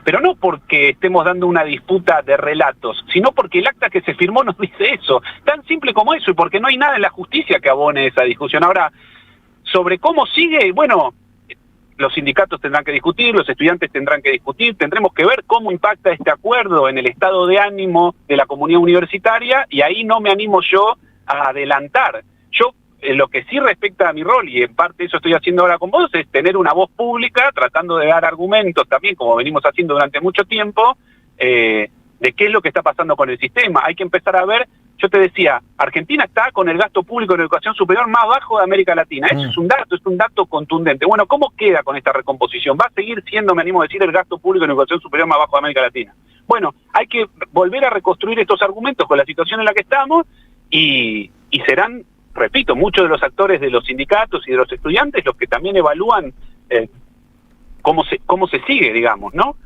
pero no porque estemos dando una disputa de relatos, sino porque el acta que se firmó nos dice eso, tan simple como eso, y porque no hay nada en la justicia que abone esa discusión. Ahora, sobre cómo sigue, bueno, los sindicatos tendrán que discutir, los estudiantes tendrán que discutir, tendremos que ver cómo impacta este acuerdo en el estado de ánimo de la comunidad universitaria, y ahí no me animo yo a adelantar. Yo, lo que sí respecta a mi rol, y en parte eso estoy haciendo ahora con vos, es tener una voz pública, tratando de dar argumentos también, como venimos haciendo durante mucho tiempo, de qué es lo que está pasando con el sistema. Hay que empezar a ver. Yo te decía, Argentina está con el gasto público en educación superior más bajo de América Latina. Eso es un dato contundente. Bueno, ¿cómo queda con esta recomposición? Va a seguir siendo, me animo a decir, el gasto público en educación superior más bajo de América Latina. Bueno, hay que volver a reconstruir estos argumentos con la situación en la que estamos y serán, repito, muchos de los actores de los sindicatos y de los estudiantes los que también evalúan cómo se sigue, digamos, ¿no?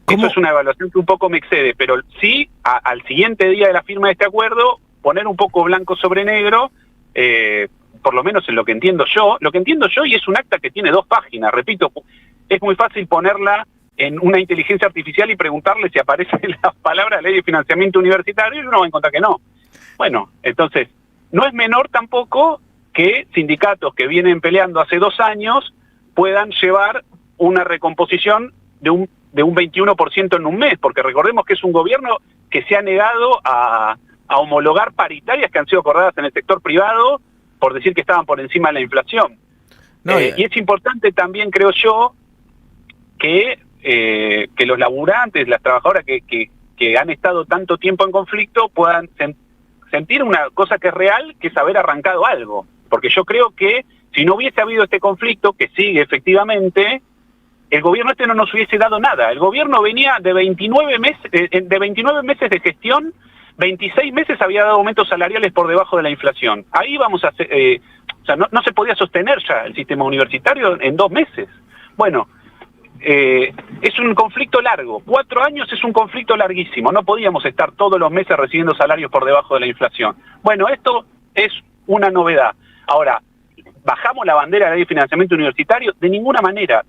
Eso es una evaluación que un poco me excede, pero sí, al siguiente día de la firma de este acuerdo, poner un poco blanco sobre negro, por lo menos en lo que entiendo yo, y es un acta que tiene 2 páginas, repito, es muy fácil ponerla en una inteligencia artificial y preguntarle si aparece la palabra ley de financiamiento universitario, y uno va a encontrar que no. Bueno, entonces, no es menor tampoco que sindicatos que vienen peleando hace 2 años puedan llevar una recomposición de un 21% en un mes, porque recordemos que es un gobierno que se ha negado a homologar paritarias que han sido acordadas en el sector privado por decir que estaban por encima de la inflación. Y es importante también, creo yo, que los laburantes, las trabajadoras que han estado tanto tiempo en conflicto puedan sentir una cosa que es real, que es haber arrancado algo. Porque yo creo que si no hubiese habido este conflicto, que sigue efectivamente, el gobierno no nos hubiese dado nada. El gobierno venía de 29 meses de gestión, 26 meses había dado aumentos salariales por debajo de la inflación. Ahí vamos a hacer, o sea, no se podía sostener ya el sistema universitario en 2 meses. Bueno, es un conflicto largo. 4 años es un conflicto larguísimo. No podíamos estar todos los meses recibiendo salarios por debajo de la inflación. Bueno, esto es una novedad. Ahora, ¿bajamos la bandera de la ley de financiamiento universitario? De ninguna manera,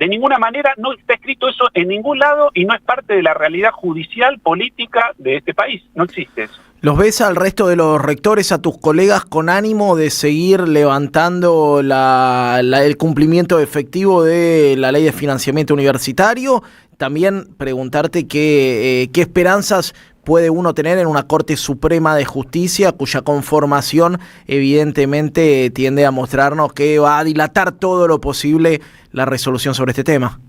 no está escrito eso en ningún lado y no es parte de la realidad judicial, política de este país, no existe eso. ¿Los ves al resto de los rectores, a tus colegas, con ánimo de seguir levantando el cumplimiento efectivo de la ley de financiamiento universitario? También preguntarte qué esperanzas puede uno tener en una Corte Suprema de Justicia cuya conformación evidentemente tiende a mostrarnos que va a dilatar todo lo posible la resolución sobre este tema.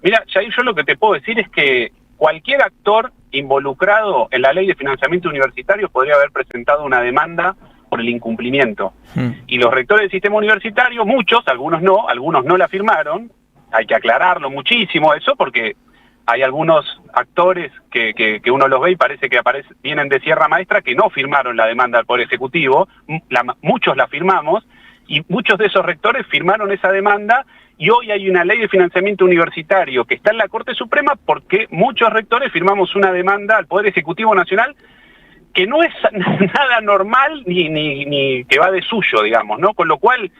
Mira, Jair, yo lo que te puedo decir es que cualquier actor involucrado en la ley de financiamiento universitario podría haber presentado una demanda por el incumplimiento. Y los rectores del sistema universitario, muchos, algunos no la firmaron. Hay que aclararlo muchísimo eso, porque hay algunos actores que uno los ve y parece que vienen de Sierra Maestra que no firmaron la demanda al Poder Ejecutivo. Muchos la firmamos y muchos de esos rectores firmaron esa demanda, y hoy hay una ley de financiamiento universitario que está en la Corte Suprema porque muchos rectores firmamos una demanda al Poder Ejecutivo Nacional que no es nada normal ni que va de suyo, digamos, ¿no? Con lo cual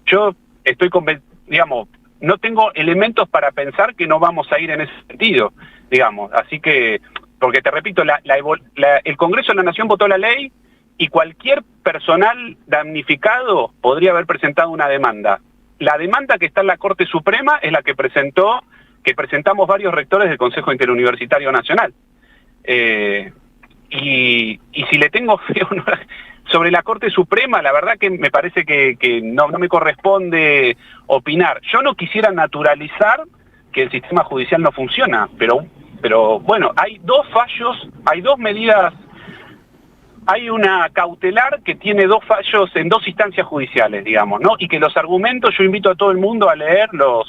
yo estoy convencido, digamos, no tengo elementos para pensar que no vamos a ir en ese sentido, digamos. Así que, porque te repito, el Congreso de la Nación votó la ley y cualquier personal damnificado podría haber presentado una demanda. La demanda que está en la Corte Suprema es la que presentamos varios rectores del Consejo Interuniversitario Nacional. Y si le tengo fe o no sobre la Corte Suprema, la verdad que me parece que no me corresponde opinar. Yo no quisiera naturalizar que el sistema judicial no funciona, pero bueno, hay dos fallos, hay dos medidas. Hay una cautelar que tiene dos fallos en dos instancias judiciales, digamos, ¿no? Y que los argumentos, yo invito a todo el mundo a leer los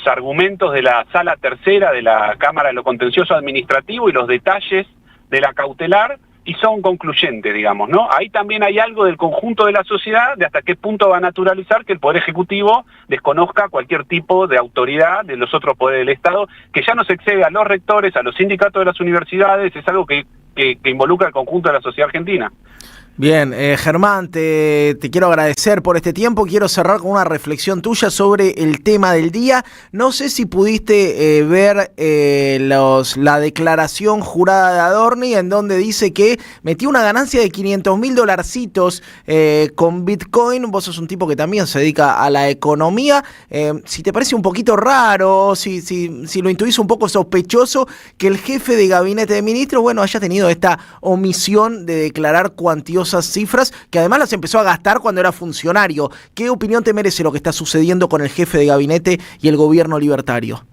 argumentos de la Sala Tercera de la Cámara de lo Contencioso Administrativo y los detalles de la cautelar, y son concluyentes, digamos, ¿no? Ahí también hay algo del conjunto de la sociedad, de hasta qué punto va a naturalizar que el Poder Ejecutivo desconozca cualquier tipo de autoridad de los otros poderes del Estado, que ya no se excede a los rectores, a los sindicatos de las universidades, es algo que involucra al conjunto de la sociedad argentina. Bien, Germán, te quiero agradecer por este tiempo. Quiero cerrar con una reflexión tuya sobre el tema del día. No sé si pudiste ver la declaración jurada de Adorni, en donde dice que metió una ganancia de $500,000 con Bitcoin. Vos sos un tipo que también se dedica a la economía. Si te parece un poquito raro, si lo intuís un poco sospechoso, que el jefe de gabinete de ministros, bueno, haya tenido esta omisión de declarar cuantiosas cifras, que además las empezó a gastar cuando era funcionario. ¿Qué opinión te merece lo que está sucediendo con el jefe de gabinete y el gobierno libertario?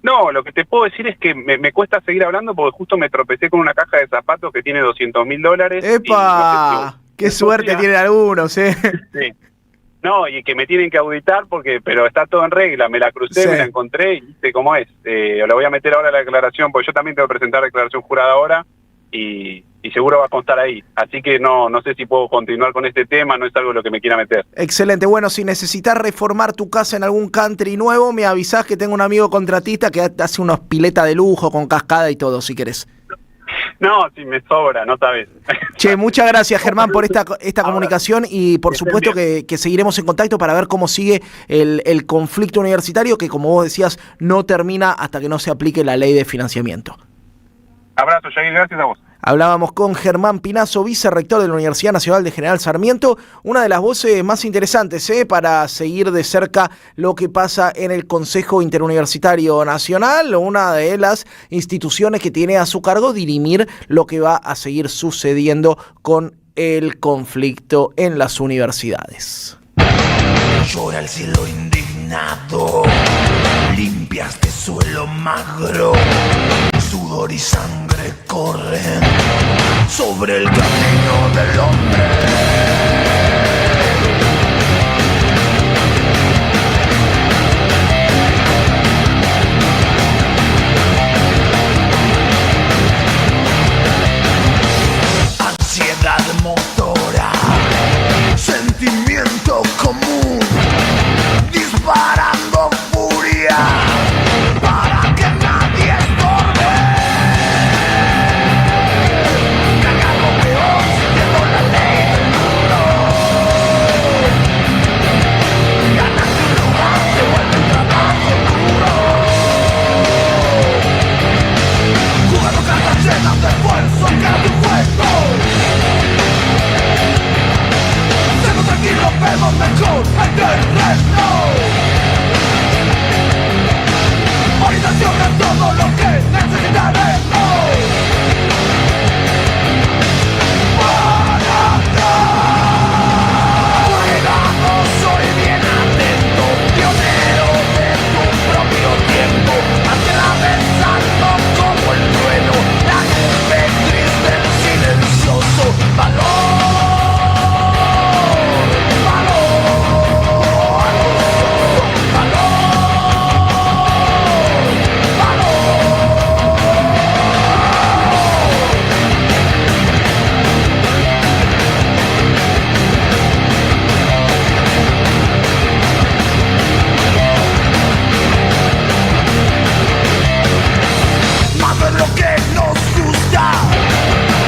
No, lo que te puedo decir es que me cuesta seguir hablando porque justo me tropecé con una caja de zapatos que tiene $200,000. ¡Epa! ¡Qué suerte tienen algunos, Sí. No, y que me tienen que auditar pero está todo en regla, me la crucé, sí. Me la encontré y viste cómo es. La voy a meter ahora la declaración, porque yo también tengo que presentar declaración jurada ahora y seguro va a constar ahí. Así que no sé si puedo continuar con este tema, no es algo en lo que me quiera meter. Excelente. Bueno, si necesitas reformar tu casa en algún country nuevo, me avisás que tengo un amigo contratista que hace unos piletas de lujo con cascada y todo, si querés. No, si me sobra, no sabes. Che, muchas gracias, Germán, por esta comunicación y por supuesto que seguiremos en contacto para ver cómo sigue el conflicto universitario, que como vos decías, no termina hasta que no se aplique la ley de financiamiento. Abrazo, Jair, gracias a vos. Hablábamos con Germán Pinazo, vicerrector de la Universidad Nacional de General Sarmiento, una de las voces más interesantes para seguir de cerca lo que pasa en el Consejo Interuniversitario Nacional, una de las instituciones que tiene a su cargo dirimir lo que va a seguir sucediendo con el conflicto en las universidades. Llora el cielo indignado, limpias este suelo magro, sudor y sangre corren sobre el camino del hombre. Ansiedad motora, sentimiento común, disparando furia para que nadie estorbe. Cagado peor, siguiendo la ley del mundo. Ganando un lugar se vuelve trabajo duro. Jugando cartas llenas de esfuerzo, cada un puesto. Tranquilo, vemos mejor el terreno. Orientación es todo lo que necesitaremos. Para atrás. Cuidado, soy bien atento, pionero de tu propio tiempo. Atravesando como el trueno, la nube gris del silencioso valor.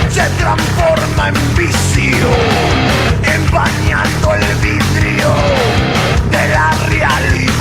Se transforma en vicio, empañando el vidrio de la realidad.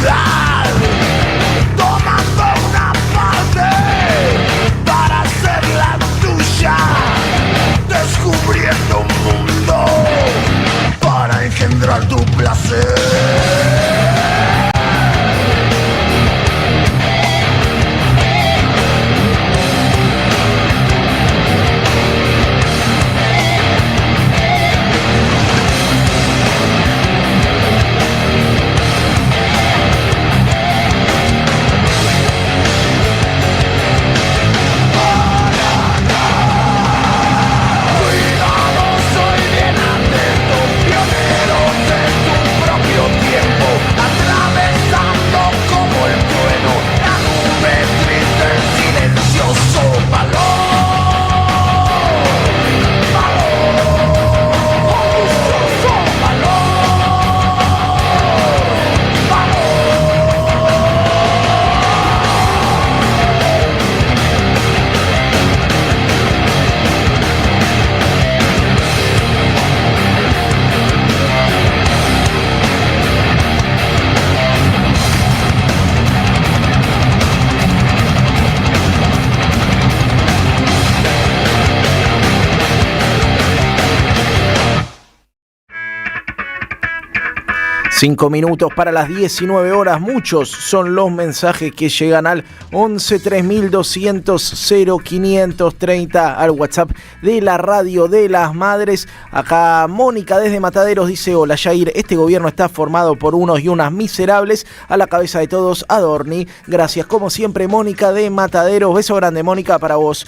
5 minutos para las 19 horas. Muchos son los mensajes que llegan al 11 3200 0530 al WhatsApp de la Radio de las Madres. Acá Mónica desde Mataderos dice: hola Jair, este gobierno está formado por unos y unas miserables, a la cabeza de todos Adorni. Gracias como siempre, Mónica de Mataderos. Beso grande, Mónica, para vos.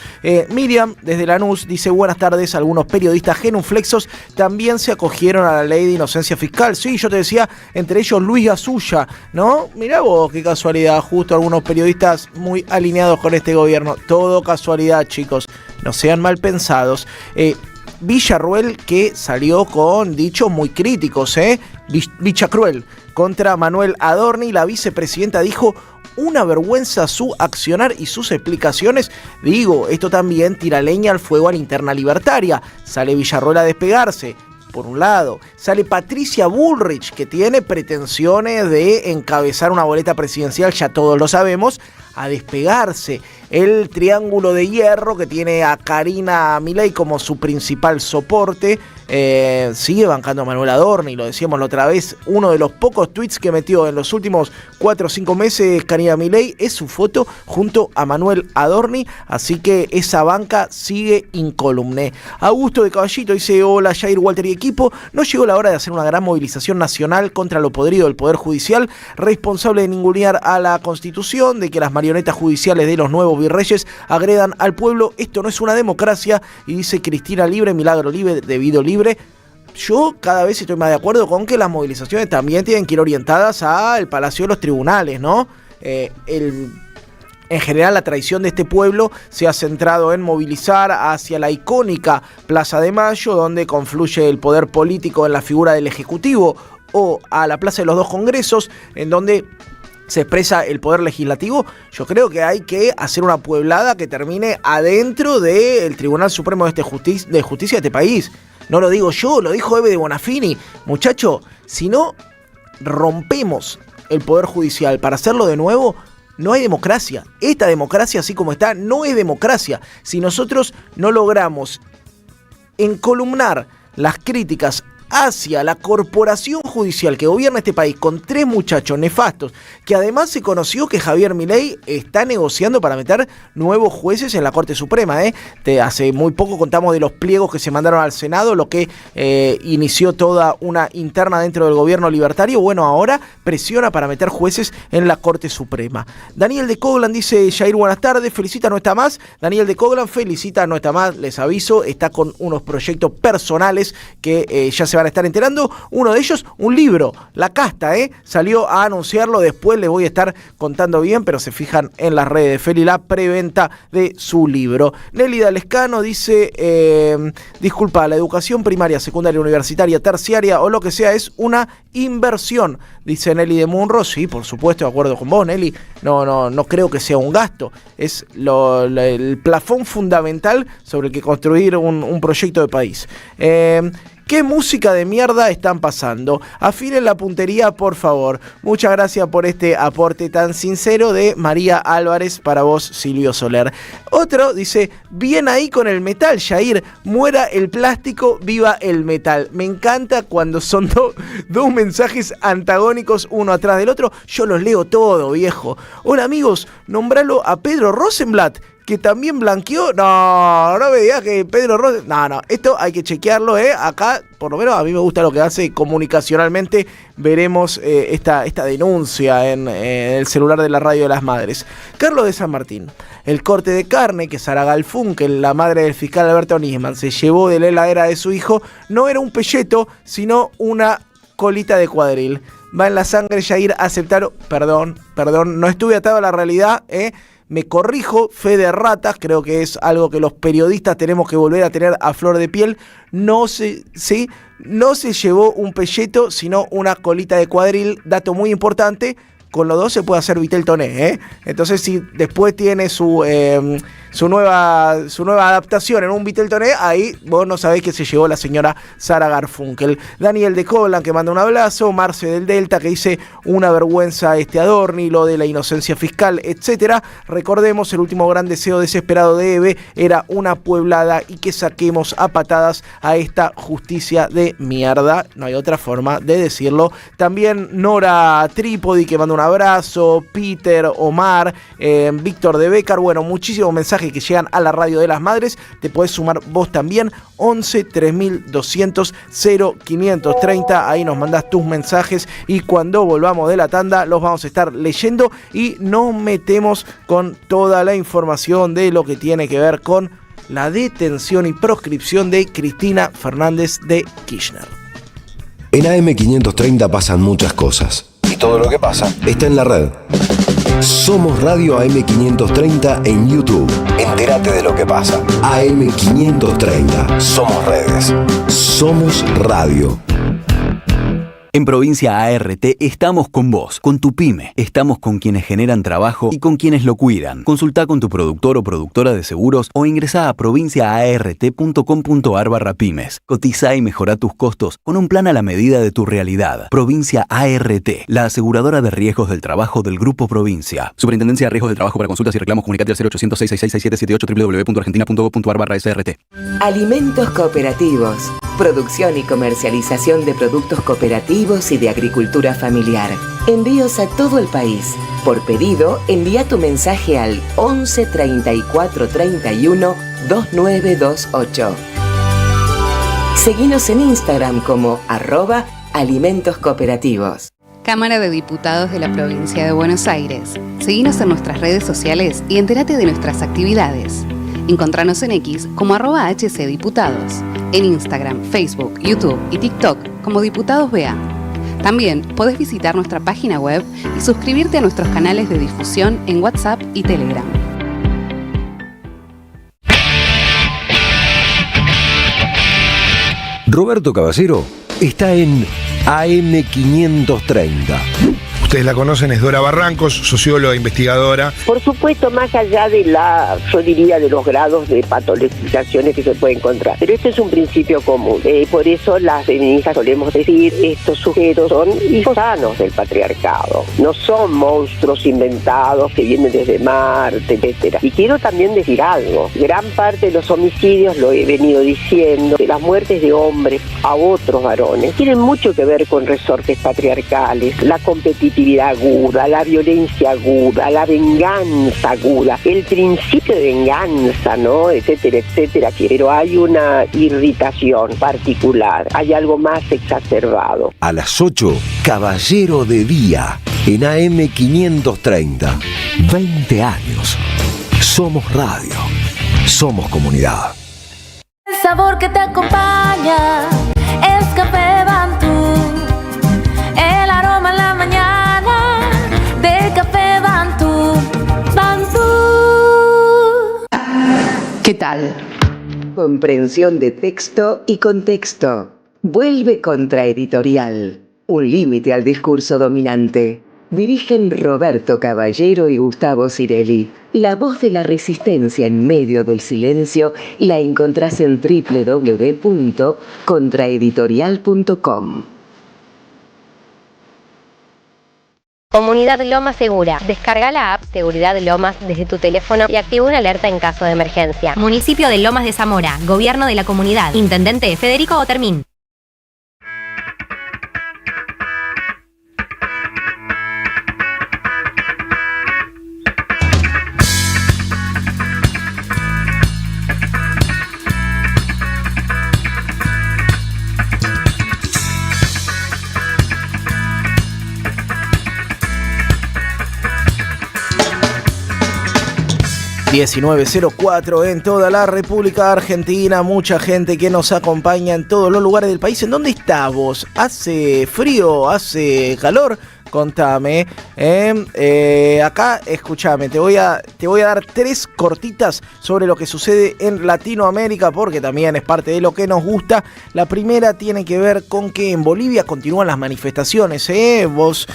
Miriam desde Lanús dice: buenas tardes. Algunos periodistas genuflexos también se acogieron a la ley de inocencia fiscal. Sí, yo te decía, entre ellos Luis Gasulla, ¿no? Mirá vos, qué casualidad, justo algunos periodistas muy alineados con este gobierno. Todo casualidad, chicos, no sean mal pensados. Villarruel, que salió con dichos muy críticos, Villacruel contra Manuel Adorni. La vicepresidenta dijo: una vergüenza su accionar y sus explicaciones. Digo, esto también tira leña al fuego a la interna libertaria. Sale Villarruel a despegarse, por un lado. Sale Patricia Bullrich, que tiene pretensiones de encabezar una boleta presidencial, ya todos lo sabemos, a despegarse. El triángulo de hierro, que tiene a Karina Milei como su principal soporte, sigue bancando a Manuel Adorni. Lo decíamos la otra vez, uno de los pocos tweets que metió en los últimos 4 o 5 meses Karina Milei es su foto junto a Manuel Adorni, así que esa banca sigue incólume. Augusto de Caballito dice: hola Jair, Walter y equipo, no llegó la hora de hacer una gran movilización nacional contra lo podrido del Poder Judicial, responsable de ningunear a la Constitución, de que las marionetas judiciales de los nuevos virreyes agredan al pueblo. Esto no es una democracia. Y dice Cristina Libre, Milagro Libre, Debido Libre. Yo cada vez estoy más de acuerdo con que las movilizaciones también tienen que ir orientadas al Palacio de los Tribunales, ¿no? En general, la tradición de este pueblo se ha centrado en movilizar hacia la icónica Plaza de Mayo, donde confluye el poder político en la figura del Ejecutivo, o a la Plaza de los Dos Congresos, en donde se expresa el poder legislativo. Yo creo que hay que hacer una pueblada que termine adentro del Tribunal Supremo de Justicia de este país. No lo digo yo, lo dijo Eve de Bonafini. Muchacho, si no rompemos el Poder Judicial para hacerlo de nuevo, no hay democracia. Esta democracia, así como está, no es democracia. Si nosotros no logramos encolumnar las críticas hacia la corporación judicial que gobierna este país con 3 muchachos nefastos, que además se conoció que Javier Milei está negociando para meter nuevos jueces en la Corte Suprema. Hace muy poco contamos de los pliegos que se mandaron al Senado, lo que inició toda una interna dentro del gobierno libertario. Bueno, ahora presiona para meter jueces en la Corte Suprema. Daniel de Coglan dice: Jair, buenas tardes, felicita No Está Más. Daniel de Coglan felicita No Está Más, les aviso, está con unos proyectos personales que ya se van a estar enterando. Uno de ellos, un libro, La Casta, salió a anunciarlo. Después les voy a estar contando bien, pero se fijan en las redes de Feli la preventa de su libro. Nelly Dalescano dice: disculpa, la educación primaria, secundaria, universitaria, terciaria o lo que sea es una inversión, dice Nelly de Munro. Sí, por supuesto, de acuerdo con vos, Nelly. No creo que sea un gasto. Es el plafón fundamental sobre el que construir un proyecto de país. ¿Qué música de mierda están pasando? Afinen la puntería, por favor. Muchas gracias por este aporte tan sincero de María Álvarez. Para vos, Silvio Soler. Otro dice: bien ahí con el metal, Jair. Muera el plástico, viva el metal. Me encanta cuando son dos mensajes antagónicos uno atrás del otro. Yo los leo todo, viejo. Hola, amigos. Nombralo a Pedro Rosenblatt, que también blanqueó. No me digas que Pedro Rosenblatt. No, esto hay que chequearlo, Acá, por lo menos, a mí me gusta lo que hace comunicacionalmente. Veremos esta denuncia en el celular de la Radio de las Madres. Carlos de San Martín: el corte de carne que Sara Garfunkel, la madre del fiscal Alberto Nisman, se llevó de la heladera de su hijo, no era un pelleto, sino una colita de cuadril. Va en la sangre, Jair, aceptar. Perdón, no estuve atado a la realidad, Me corrijo, fe de ratas, creo que es algo que los periodistas tenemos que volver a tener a flor de piel. No se llevó un pelleto, sino una colita de cuadril. Dato muy importante, con los dos se puede hacer Vitel Toné, ¿eh? Entonces, si después tiene su nueva adaptación en un Vitel Toné, ahí vos no sabés que se llevó la señora Sara Garfunkel. Daniel de Coblan, que manda un abrazo. Marce del Delta, que dice una vergüenza Adorni, lo de la inocencia fiscal, etcétera. Recordemos, el último gran deseo desesperado de Eve era una pueblada y que saquemos a patadas a esta justicia de mierda. No hay otra forma de decirlo. También Nora Trípodi, que manda un abrazo. Peter, Omar, Víctor de Becar. Bueno, muchísimos mensajes que llegan a la radio de las madres. Te podés sumar vos también. 11 3200 0530. Ahí nos mandás tus mensajes y cuando volvamos de la tanda los vamos a estar leyendo y nos metemos con toda la información de lo que tiene que ver con la detención y proscripción de Cristina Fernández de Kirchner. En AM530 pasan muchas cosas y todo lo que pasa está en la red. Somos Radio AM530 en YouTube. Entérate de lo que pasa. AM530. Somos redes. Somos radio. En Provincia ART estamos con vos, con tu pyme. Estamos con quienes generan trabajo y con quienes lo cuidan. Consultá con tu productor o productora de seguros o ingresá a provinciaart.com.ar/pymes. Cotiza y mejorá tus costos con un plan a la medida de tu realidad. Provincia ART, la aseguradora de riesgos del trabajo del Grupo Provincia. Superintendencia de Riesgos del Trabajo. Para consultas y reclamos, comunicate al 0800 666 6778 www.argentina.gov.ar/SRT. Alimentos cooperativos. Producción y comercialización de productos cooperativos y de agricultura familiar. Envíos a todo el país. Por pedido, envía tu mensaje al 11 34 31 2928. Seguinos en Instagram como @alimentoscooperativos. Cámara de Diputados de la Provincia de Buenos Aires. Seguinos en nuestras redes sociales y entérate de nuestras actividades. Encontranos en X como @HCDiputados, en Instagram, Facebook, YouTube y TikTok como Diputados BA. También podés visitar nuestra página web y suscribirte a nuestros canales de difusión en WhatsApp y Telegram. Roberto Caballero está en AM530. Ustedes la conocen, es Dora Barrancos, socióloga, investigadora. Por supuesto, más allá de yo diría, de los grados de patologizaciones que se puede encontrar. Pero este es un principio común. Por eso las feministas solemos decir, estos sujetos son hijos sanos del patriarcado. No son monstruos inventados que vienen desde Marte, etcétera. Y quiero también decir algo. Gran parte de los homicidios, lo he venido diciendo, de las muertes de hombres a otros varones, tienen mucho que ver con resortes patriarcales, la competitividad aguda, la violencia aguda, la venganza aguda, el principio de venganza, ¿no? Etcétera, etcétera. Pero hay una irritación particular, hay algo más exacerbado. A las 8, Caballero de Día, en AM530. 20 años. Somos radio. Somos comunidad. El sabor que te acompaña es Café Bantú. El aroma en la mañana de Café Bantú. Bantú. ¿Qué tal? Comprensión de texto y contexto. Vuelve Contraeditorial. Un límite al discurso dominante. Dirigen Roberto Caballero y Gustavo Cirelli. La voz de la resistencia en medio del silencio la encontrás en www.contraeditorial.com. Comunidad Lomas Segura. Descarga la app Seguridad Lomas desde tu teléfono y activa una alerta en caso de emergencia. Municipio de Lomas de Zamora. Gobierno de la comunidad. Intendente Federico Otermín. ...19:04 en toda la República Argentina... ...mucha gente que nos acompaña en todos los lugares del país... ¿En dónde estás vos? ¿Hace frío? ¿Hace calor? Contame. Acá, escúchame, te voy a dar 3 cortitas sobre lo que sucede en Latinoamérica, porque también es parte de lo que nos gusta. La primera tiene que ver con que en Bolivia continúan las manifestaciones. Vos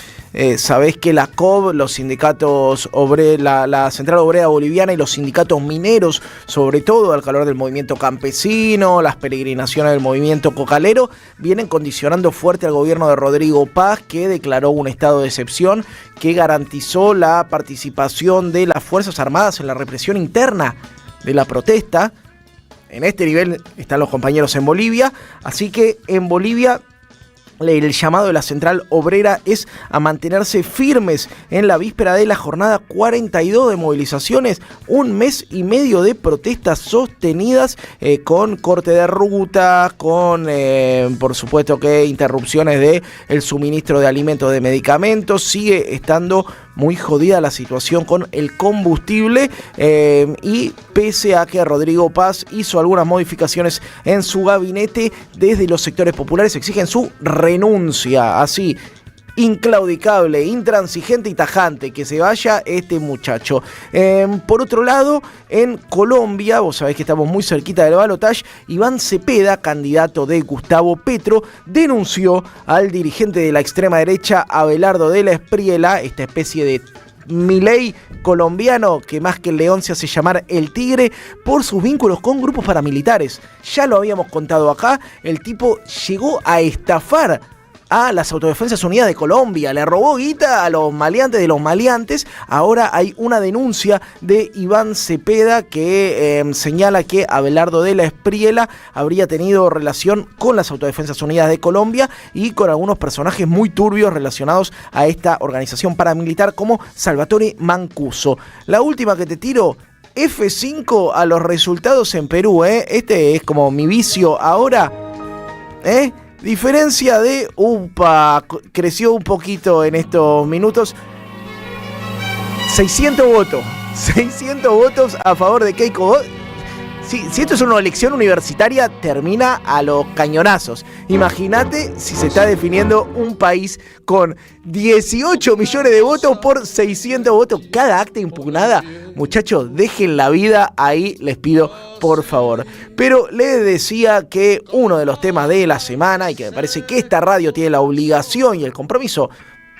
sabés que la COB, los sindicatos la Central Obrera Boliviana y los sindicatos mineros, sobre todo al calor del movimiento campesino, las peregrinaciones del movimiento cocalero, vienen condicionando fuerte al gobierno de Rodrigo Paz, que declaró un estado de excepción, que garantizó la participación de las Fuerzas Armadas en la represión interna de la protesta. En este nivel están los compañeros en Bolivia, así que en Bolivia el llamado de la Central Obrera es a mantenerse firmes en la víspera de la jornada 42 de movilizaciones, un mes y medio de protestas sostenidas con corte de ruta, con por supuesto que interrupciones de el suministro de alimentos, de medicamentos. Sigue estando muy jodida la situación con el combustible y pese a que Rodrigo Paz hizo algunas modificaciones en su gabinete, desde los sectores populares exigen su renuncia, así inclaudicable, intransigente y tajante, que se vaya este muchacho. Por otro lado, en Colombia, vos sabés que estamos muy cerquita del balotaje, Iván Cepeda, candidato de Gustavo Petro, denunció al dirigente de la extrema derecha, Abelardo de la Espriella, esta especie de Milei colombiano, que más que el león se hace llamar el tigre, por sus vínculos con grupos paramilitares. Ya lo habíamos contado acá, el tipo llegó a estafar a las Autodefensas Unidas de Colombia, le robó guita a los maleantes de los maleantes. Ahora hay una denuncia de Iván Cepeda que señala que Abelardo de la Espriella habría tenido relación con las Autodefensas Unidas de Colombia y con algunos personajes muy turbios relacionados a esta organización paramilitar como Salvatore Mancuso. La última que te tiro: F5 a los resultados en Perú, Este es como mi vicio ahora, Diferencia de UPA creció un poquito en estos minutos. 600 votos a favor de Keiko. Si esto es una elección universitaria, termina a los cañonazos. Imagínate si se está definiendo un país con 18 millones de votos por 600 votos. Cada acta impugnada. Muchachos, dejen la vida ahí, les pido por favor. Pero les decía que uno de los temas de la semana, y que me parece que esta radio tiene la obligación y el compromiso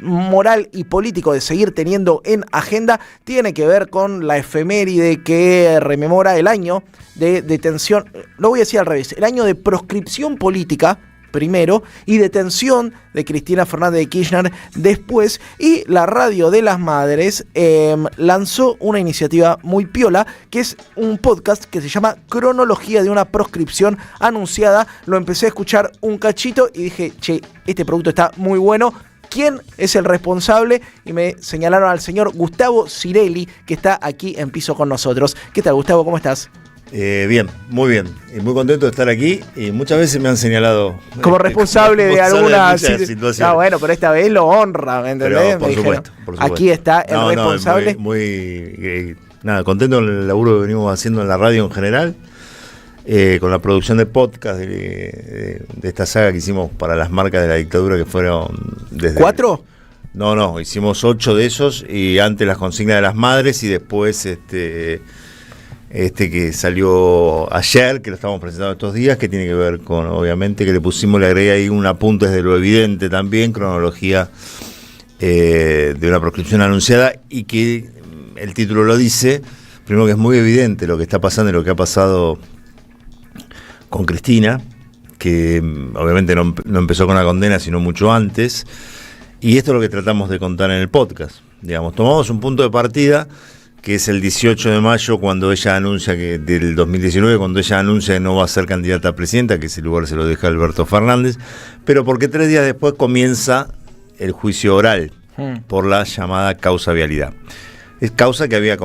moral y político de seguir teniendo en agenda, tiene que ver con la efeméride que rememora el año de detención, lo voy a decir al revés, el año de proscripción política primero y detención de Cristina Fernández de Kirchner después. Y la Radio de las Madres lanzó una iniciativa muy piola, que es un podcast que se llama Cronología de una proscripción anunciada. Lo empecé a escuchar un cachito y dije, che, este producto está muy bueno. ¿Quién es el responsable? Y me señalaron al señor Gustavo Cirelli, que está aquí en piso con nosotros. ¿Qué tal, Gustavo? ¿Cómo estás? Bien, muy bien. Y muy contento de estar aquí. Y muchas veces me han señalado como responsable de alguna situación. No, bueno, pero esta vez lo honra, ¿me entendés? Pero, por supuesto. Aquí está el responsable. Nada, contento con el laburo que venimos haciendo en la radio en general. Con la producción de podcast de esta saga que hicimos para las marcas de la dictadura, que fueron desde... ¿4? No, hicimos 8 de esos, y antes las consignas de las madres, y después este que salió ayer, que lo estamos presentando estos días, que tiene que ver con, obviamente, que le agregué ahí un apunte desde lo evidente también, cronología de una proscripción anunciada, y que el título lo dice, primero que es muy evidente lo que está pasando y lo que ha pasado con Cristina, que obviamente no empezó con la condena, sino mucho antes, y esto es lo que tratamos de contar en el podcast. Digamos, tomamos un punto de partida, que es el 18 de mayo, cuando ella anuncia del 2019, cuando ella anuncia que no va a ser candidata a presidenta, que ese lugar se lo deja Alberto Fernández, pero porque 3 días después comienza el juicio oral por la llamada causa vialidad. Es causa que había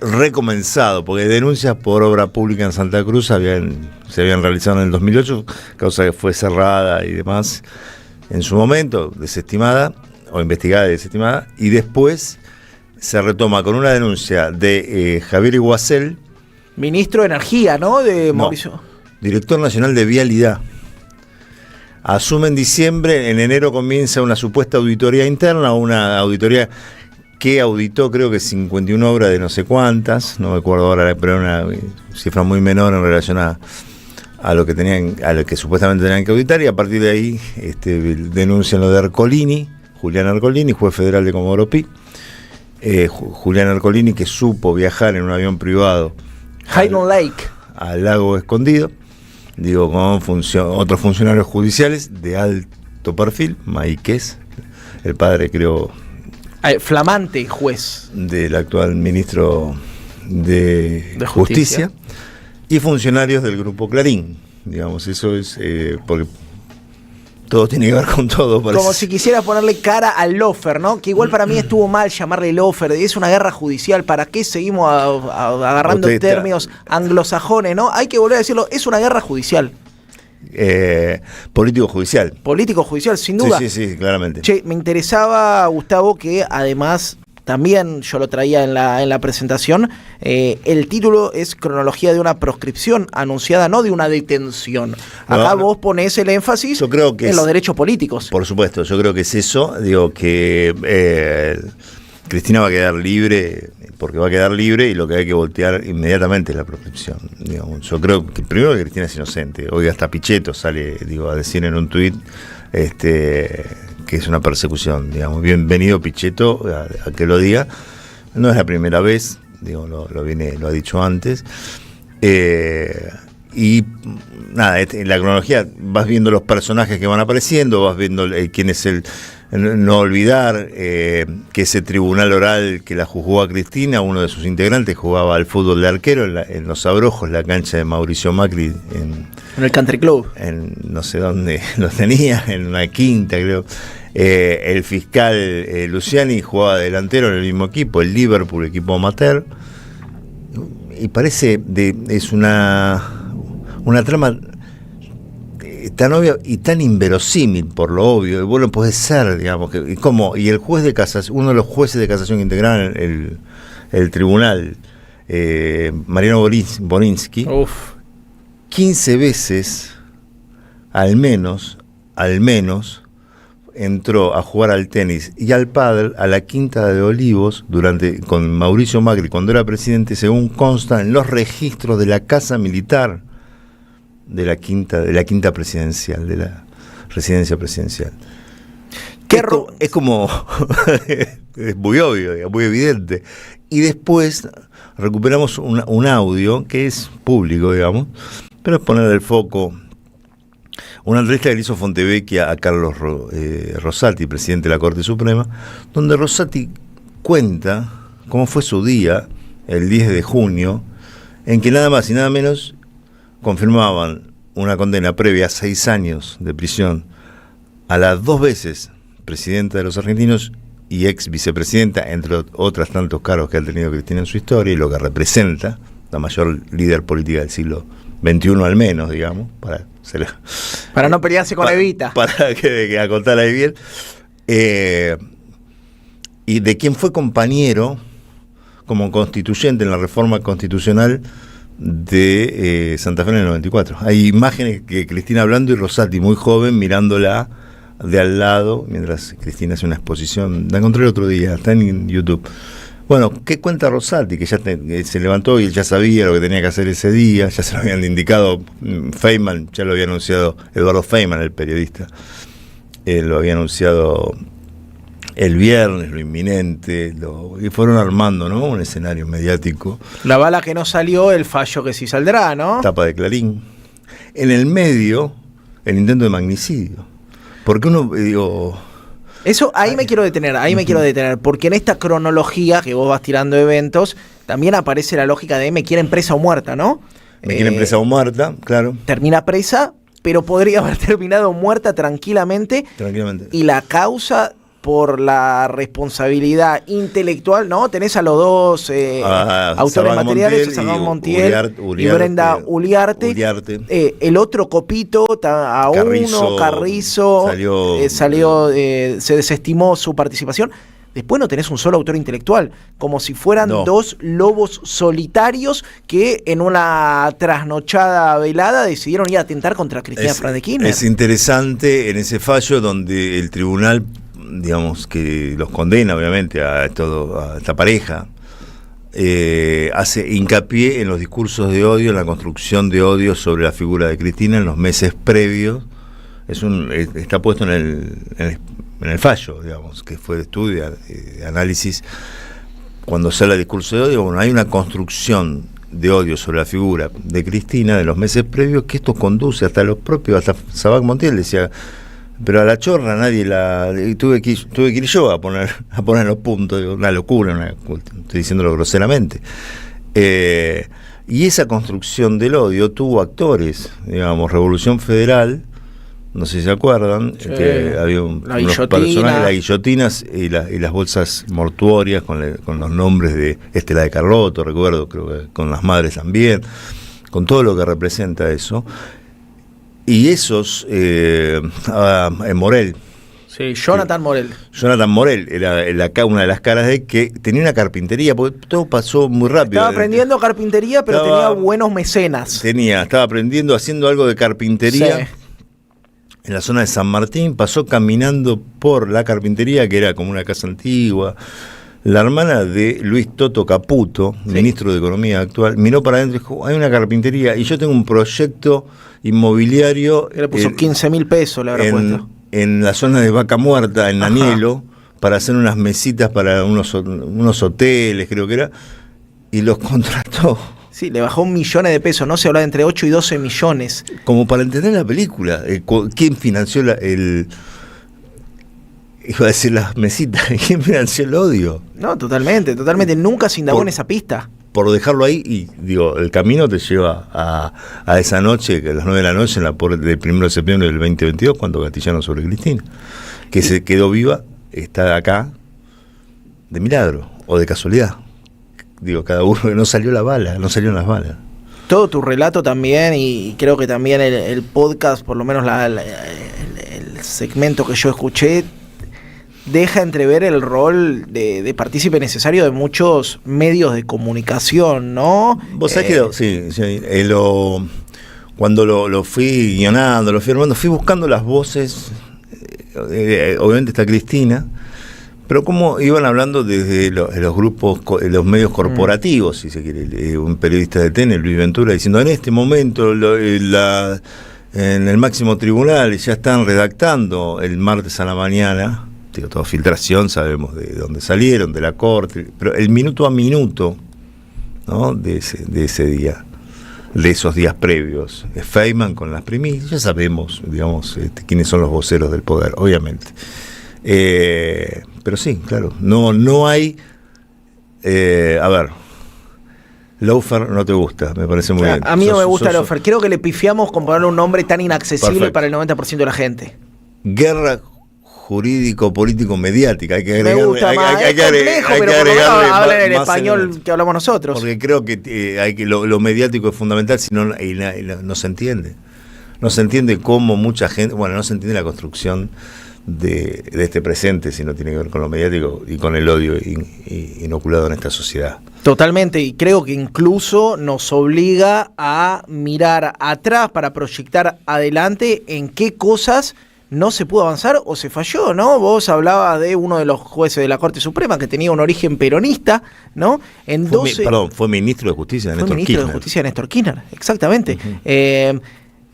recomenzado, porque denuncias por obra pública en Santa Cruz se habían realizado en el 2008, causa que fue cerrada y demás en su momento, desestimada, o investigada y desestimada, y después se retoma con una denuncia de Javier Iguacel, ministro de Energía, ¿no? De Mauricio. Director Nacional de Vialidad. Asume en diciembre, en enero comienza una supuesta auditoría interna, una auditoría que auditó creo que 51 obras de no sé cuántas, no me acuerdo ahora, pero era una cifra muy menor en relación a lo que supuestamente tenían que auditar, y a partir de ahí denuncian lo de Ercolini, Julián Ercolini, juez federal de Comodoro Pi. Julián Ercolini, que supo viajar en un avión privado Highland Lake al lago Escondido, digo, con otros funcionarios judiciales de alto perfil, Maiquez, el padre, creo, flamante juez del actual ministro de Justicia, y funcionarios del Grupo Clarín, digamos, eso es porque todo tiene que ver con todo. Parece. Como si quisiera ponerle cara al lofer, ¿no? Que igual para mí estuvo mal llamarle lofer, es una guerra judicial, ¿para qué seguimos agarrando términos anglosajones, no? Hay que volver a decirlo, es una guerra judicial. Político judicial. Político judicial, sin duda. Sí, claramente. Che, me interesaba, Gustavo, que además, también yo lo traía en la presentación, el título es Cronología de una proscripción anunciada, no de una detención. Acá vos ponés el énfasis en los derechos políticos. Por supuesto, yo creo que es eso, digo que Cristina va a quedar libre, porque va a quedar libre y lo que hay que voltear inmediatamente es la proscripción. Digamos. Yo creo que primero que Cristina es inocente, hoy hasta Pichetto sale a decir en un tuit que es una persecución, digamos. Bienvenido Pichetto a que lo diga. No es la primera vez, digo, lo ha dicho antes. Y nada, en la cronología vas viendo los personajes que van apareciendo, vas viendo quién es no olvidar que ese tribunal oral que la juzgó a Cristina, uno de sus integrantes jugaba al fútbol de arquero en Los Abrojos, la cancha de Mauricio Macri en el Country Club, en no sé dónde lo tenía, en una quinta, creo. El fiscal Luciani jugaba delantero en el mismo equipo, el Liverpool, equipo amateur, y parece es una trama tan obvia y tan inverosímil por lo obvio, y vos lo podés ser, digamos, y el juez de casación, uno de los jueces de casación que integraron el tribunal, Mariano Borinsky, 15 veces al menos entró a jugar al tenis y al pádel a la Quinta de Olivos con Mauricio Macri cuando era presidente, según consta en los registros de la Casa Militar de la quinta presidencial, de la residencia presidencial. Es como es muy obvio, muy evidente. Y después recuperamos un audio que es público, digamos, pero es poner el foco. Una entrevista que le hizo Fontevecchia a Carlos Rosati, presidente de la Corte Suprema, donde Rosati cuenta cómo fue su día, el 10 de junio, en que nada más y nada menos confirmaban una condena previa a 6 años de prisión a la 2 veces presidenta de los argentinos y ex vicepresidenta, entre otras tantos cargos que ha tenido Cristina en su historia y lo que representa, la mayor líder política del siglo XXI al menos, digamos, para no pelearse con Evita. Para que acotarla ahí bien. Y de quien fue compañero como constituyente en la reforma constitucional de Santa Fe en el 94. Hay imágenes que Cristina hablando y Rosati muy joven mirándola de al lado mientras Cristina hace una exposición. La encontré el otro día, está en YouTube. Bueno, ¿qué cuenta Rosati? Que ya se levantó y él ya sabía lo que tenía que hacer ese día, ya se lo habían indicado Feynman, ya lo había anunciado Eduardo Feynman, el periodista, lo había anunciado el viernes, lo inminente, y fueron armando, ¿no?, un escenario mediático. La bala que no salió, el fallo que sí saldrá, ¿no? Tapa de Clarín. En el medio, el intento de magnicidio. Porque uno, eso, ahí me quiero detener, porque en esta cronología que vos vas tirando eventos, también aparece la lógica de me quieren presa o muerta, ¿no? Me quieren presa o muerta, claro. Termina presa, pero podría haber terminado muerta tranquilamente. Y la causa por la responsabilidad intelectual, ¿no? Tenés a los dos autores materiales, Salvador Montiel y Brenda Uliarte. El otro copito, Carrizo, se desestimó su participación. Después no tenés un solo autor intelectual, como si fueran dos lobos solitarios que en una trasnochada velada decidieron ir a atentar contra Cristina Fernández de Kirchner. Es interesante en ese fallo donde el tribunal, digamos, que los condena obviamente a esta pareja, hace hincapié en los discursos de odio, en la construcción de odio sobre la figura de Cristina en los meses previos. Está puesto en en el fallo, digamos, que fue de estudio, de análisis, cuando se habla de discurso de odio, bueno, hay una construcción de odio sobre la figura de Cristina de los meses previos, que esto conduce hasta los propios, hasta Sabac Montiel decía, pero a la chorra nadie la... Y tuve que ir yo a poner los puntos, una locura, estoy diciéndolo groseramente. Y esa construcción del odio tuvo actores, digamos, Revolución Federal, no sé si se acuerdan, Sí. había unos personajes, las guillotinas y las bolsas mortuorias con los nombres de Estela de Carlotto, recuerdo, creo que con las madres también, con todo lo que representa eso. Y esos, Morel. Sí, Jonathan Morel. Jonathan Morel era una de las caras de que tenía una carpintería, porque todo pasó muy rápido. Estaba aprendiendo carpintería, pero tenía buenos mecenas. Estaba aprendiendo, haciendo algo de carpintería. Sí. En la zona de San Martín, pasó caminando por la carpintería, que era como una casa antigua. La hermana de Luis Toto Caputo, ministro de Economía actual, miró para adentro y dijo, hay una carpintería y yo tengo un proyecto inmobiliario. Le puso 15.000 pesos, le habrá puesto. En la zona de Vaca Muerta, en Anielo, para hacer unas mesitas para unos hoteles, creo que era, y los contrató. Sí, le bajó millones de pesos, ¿no? Se habla de entre 8 y 12 millones. Como para entender la película, ¿quién financió iba a decir las mesitas? ¿Quién financió el odio? No, totalmente. Nunca se indagó en esa pista. Por dejarlo ahí, y digo, el camino te lleva a esa noche, que a las 9 de la noche, del 1 de septiembre del 2022, cuando gatillaron sobre Cristina, que se quedó viva, está acá de milagro o de casualidad. Digo, cada uno, que no salieron las balas. Todo tu relato también, y creo que también el podcast, por lo menos el segmento que yo escuché, deja entrever el rol de partícipe necesario de muchos medios de comunicación, ¿no? Vos sabés que cuando lo fui guionando, lo fui armando, fui buscando las voces, obviamente está Cristina, pero como iban hablando desde los grupos, los medios corporativos, si se quiere, un periodista de TN, Luis Ventura, diciendo, en este momento en el máximo tribunal ya están redactando el martes a la mañana, digo, toda filtración, sabemos de dónde salieron, de la corte, pero el minuto a minuto, ¿no? de ese día, de esos días previos, Feynman con las primicias, ya sabemos, digamos, quiénes son los voceros del poder, obviamente. Pero sí, claro, no hay, a ver, Loafer no te gusta, me parece muy bien. A mí no me gusta Loafer, creo que le pifiamos con ponerle un nombre tan inaccesible para el 90% de la gente. Guerra jurídico-político-mediática, hay que agregarle. Me gusta más, es complejo, pero por lo menos hablar en español que hablamos nosotros. Porque creo que lo mediático es fundamental, si no, no se entiende. No se entiende cómo mucha gente, no se entiende la construcción de este presente, si no tiene que ver con lo mediático y con el odio inoculado en esta sociedad. Totalmente, y creo que incluso nos obliga a mirar atrás para proyectar adelante en qué cosas no se pudo avanzar o se falló, ¿no? Vos hablabas de uno de los jueces de la Corte Suprema que tenía un origen peronista, ¿no? Fue ministro de Justicia de Néstor Kirchner. Fue ministro de Justicia de Néstor Kirchner, exactamente.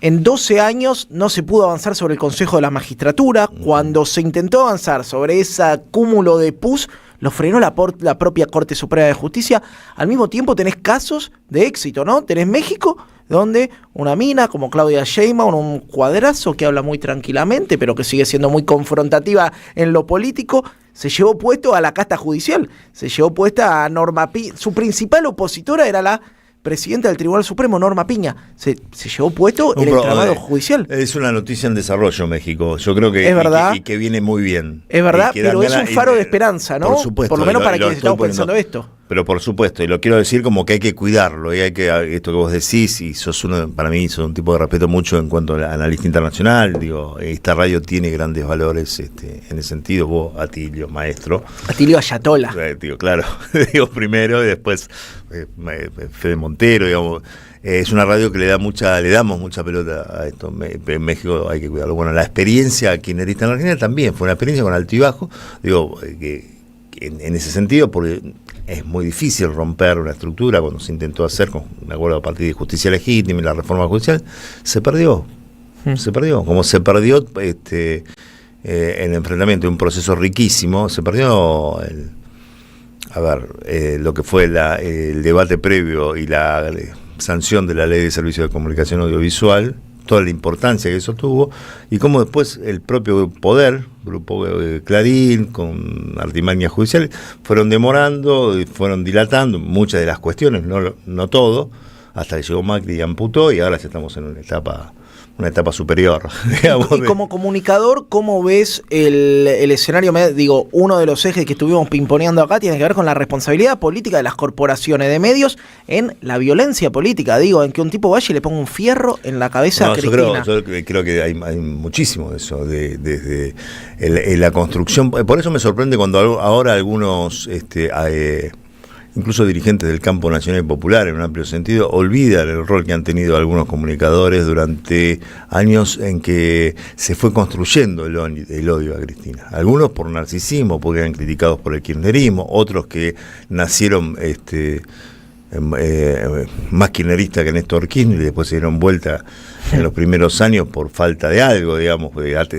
En 12 años no se pudo avanzar sobre el Consejo de la Magistratura. Cuando se intentó avanzar sobre ese cúmulo de pus, lo frenó la propia Corte Suprema de Justicia. Al mismo tiempo tenés casos de éxito, ¿no? Tenés México, donde una mina como Claudia Sheinbaum, un cuadrazo que habla muy tranquilamente, pero que sigue siendo muy confrontativa en lo político, se llevó puesto a la casta judicial, se llevó puesta a Norma Piña. Su principal opositora era la presidenta del Tribunal Supremo, Norma Piña. Se llevó puesto el entramado judicial. Es una noticia en desarrollo, México. Yo creo que, es verdad, y que viene muy bien. Es verdad, pero es un faro de esperanza, ¿no? Por supuesto. Por lo menos para quienes estamos pensando esto. Pero por supuesto, y lo quiero decir como que hay que cuidarlo, y hay que, esto que vos decís, y para mí sos un tipo de respeto mucho en cuanto a analista internacional, digo, esta radio tiene grandes valores en ese sentido, vos, Atilio, maestro. Atilio Ayatola. Digo, claro, digo primero, y después Fede Montero, digamos. Es una radio que le damos mucha pelota a esto. En México hay que cuidarlo. Bueno, la experiencia kirchnerista en Argentina también fue una experiencia con alto y bajo, digo, que en ese sentido, porque es muy difícil romper una estructura. Cuando se intentó hacer, me acuerdo, a partir de justicia legítima y la reforma judicial, se perdió. Como se perdió el enfrentamiento de un proceso riquísimo, se perdió lo que fue el debate previo y la sanción de la Ley de Servicios de Comunicación Audiovisual, toda la importancia que eso tuvo, y cómo después el propio poder, Grupo Clarín, con artimañas judiciales, fueron demorando, fueron dilatando muchas de las cuestiones, no todo, hasta que llegó Macri y amputó, y ahora ya estamos en una etapa superior. Digamos, y como comunicador, ¿cómo ves el escenario? Digo, uno de los ejes que estuvimos pimponeando acá tiene que ver con la responsabilidad política de las corporaciones de medios en la violencia política. Digo, en que un tipo vaya y le ponga un fierro en la cabeza a Cristina. Yo creo que hay muchísimo de eso, desde la construcción. Por eso me sorprende cuando ahora algunos incluso dirigentes del campo nacional y popular, en un amplio sentido, olvidan el rol que han tenido algunos comunicadores durante años en que se fue construyendo el odio a Cristina. Algunos por narcisismo, porque eran criticados por el kirchnerismo, otros que nacieron más kirchneristas que Néstor Kirchner y después se dieron vuelta en los primeros años por falta de algo, digamos,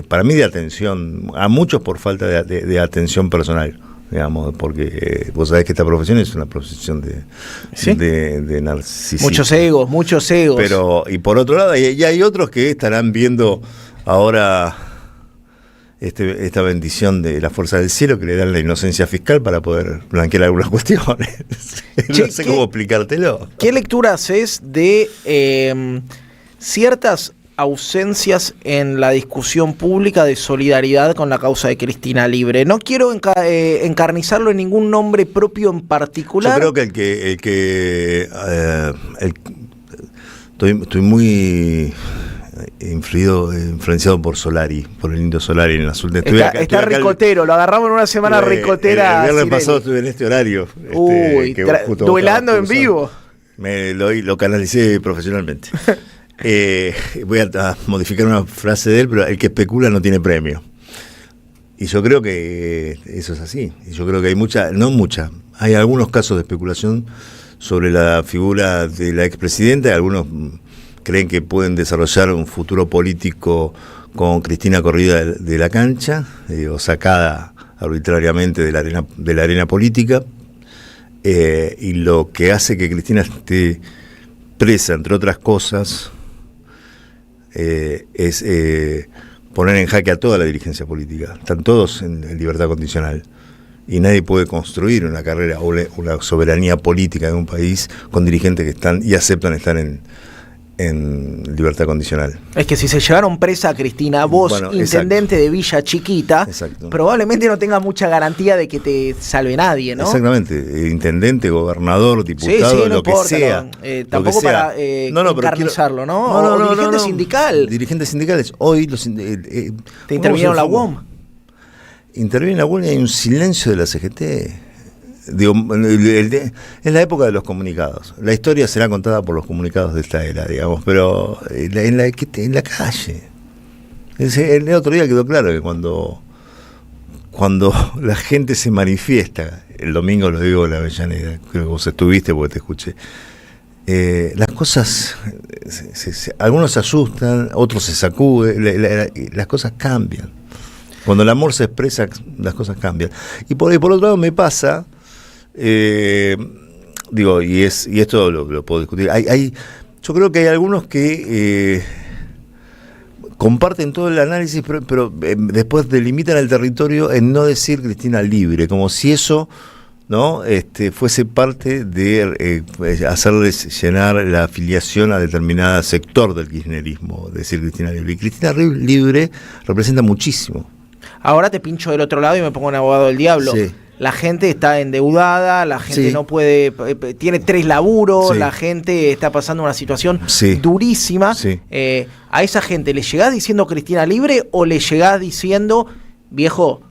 para mí de atención, a muchos por falta de atención personal. Digamos, porque vos sabés que esta profesión es una profesión de narcisismo. Muchos egos. Pero, y por otro lado, ya hay otros que estarán viendo ahora esta bendición de la fuerza del cielo que le dan la inocencia fiscal para poder blanquear algunas cuestiones. No sé cómo explicártelo. ¿Qué lectura haces de ciertas ausencias en la discusión pública de solidaridad con la causa de Cristina Libre? No quiero encarnizarlo en ningún nombre propio en particular. Yo creo que estoy muy influenciado por Solari, por el Indio Solari en la azul. Está ricotero, lo agarramos en una semana ricotera. El viernes pasado estuve en este horario. Duelando en vivo. Lo canalicé profesionalmente. Voy a modificar una frase de él, pero el que especula no tiene premio. Y yo creo que eso es así. Y yo creo que hay hay algunos casos de especulación sobre la figura de la expresidenta. Algunos creen que pueden desarrollar un futuro político con Cristina corrida de la cancha, o sacada arbitrariamente de la arena política. Y lo que hace que Cristina esté presa, entre otras cosas, es poner en jaque a toda la dirigencia política. Están todos en libertad condicional y nadie puede construir una carrera o una soberanía política de un país con dirigentes que están y aceptan estar en libertad condicional. Es que si se llevaron presa a Cristina, vos, intendente de Villa Chiquita, probablemente no tenga mucha garantía de que te salve nadie, ¿no? Exactamente, intendente, gobernador, diputado, lo que sea. Tampoco para encarnizarlo, ¿no? Dirigente sindical. Dirigentes sindicales. Hoy te intervinieron la UOM. Interviene la UOM y hay un silencio de la CGT. Digo, en la época de los comunicados. La historia será contada por los comunicados de esta era, digamos, pero en la calle. El otro día quedó claro que cuando la gente se manifiesta, el domingo lo digo en la Avellaneda, creo que vos estuviste porque te escuché, las cosas, algunos se asustan, otros se sacuden, las cosas cambian. Cuando el amor se expresa, las cosas cambian. Y por otro lado me pasa... y esto lo puedo discutir. Yo creo que hay algunos que comparten todo el análisis, pero después delimitan el territorio en no decir Cristina Libre, como si eso fuese parte de hacerles llenar la afiliación a determinado sector del kirchnerismo, decir Cristina Libre. Y Cristina Libre representa muchísimo. Ahora te pincho del otro lado y me pongo un abogado del diablo. Sí. La gente está endeudada, la gente no puede, tiene 3 laburos, la gente está pasando una situación durísima. Sí. ¿A esa gente le llegás diciendo Cristina Libre o le llegás diciendo, viejo,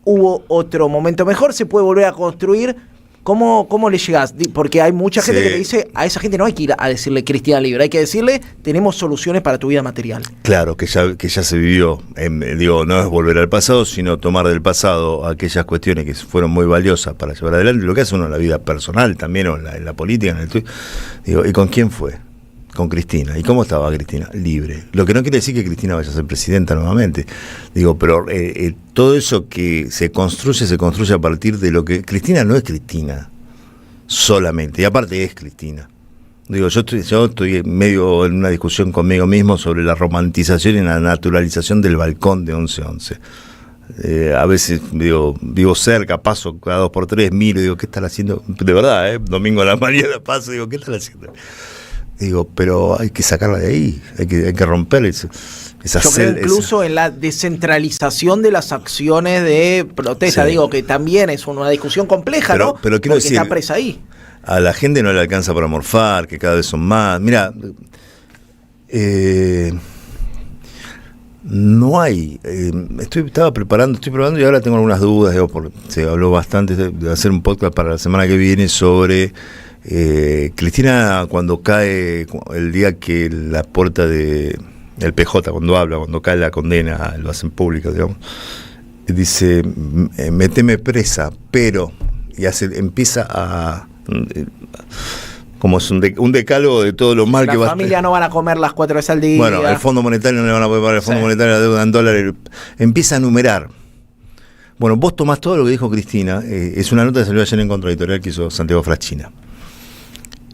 hubo otro momento mejor, se puede volver a construir? ¿Cómo le llegás? Porque hay mucha gente que te dice, a esa gente no hay que ir a decirle Cristina Libre, hay que decirle, tenemos soluciones para tu vida material. Claro, que ya se vivió. No es volver al pasado, sino tomar del pasado aquellas cuestiones que fueron muy valiosas para llevar adelante lo que hace uno en la vida personal también, o en la política, ¿y con quién fue? con Cristina. ¿Y cómo estaba Cristina? Libre. Lo que no quiere decir que Cristina vaya a ser presidenta nuevamente. Digo, pero todo eso que se construye a partir de lo que... Cristina no es Cristina solamente, y aparte es Cristina. Digo, yo estoy medio en una discusión conmigo mismo sobre la romantización y la naturalización del balcón de 11-11. A veces vivo cerca, paso cada 2x3, miro y digo, ¿qué están haciendo? De verdad, domingo a la mañana paso y digo, ¿qué están haciendo? Digo, pero hay que sacarla de ahí, hay que romper esa Yo creo incluso en la descentralización de las acciones de protesta, digo que también es una discusión compleja, ¿no? Pero quiero porque decir, está presa ahí. A la gente no le alcanza para morfar, que cada vez son más. Mira, no hay. Estoy probando y ahora tengo algunas dudas. Se habló bastante de hacer un podcast para la semana que viene sobre Cristina cuando cae, el día que la puerta de el PJ, cuando cae la condena, lo hacen público, digamos, dice, méteme presa, pero, y empieza a... como es un decálogo de todo lo mal que va a... La familia no van a comer las 4 veces al día. Bueno, el Fondo Monetario no le van a poder pagar, el Fondo Monetario la deuda en dólares. Empieza a numerar. Bueno, vos tomás todo lo que dijo Cristina, es una nota que salió ayer en Contraeditorial que hizo Santiago Fraschina.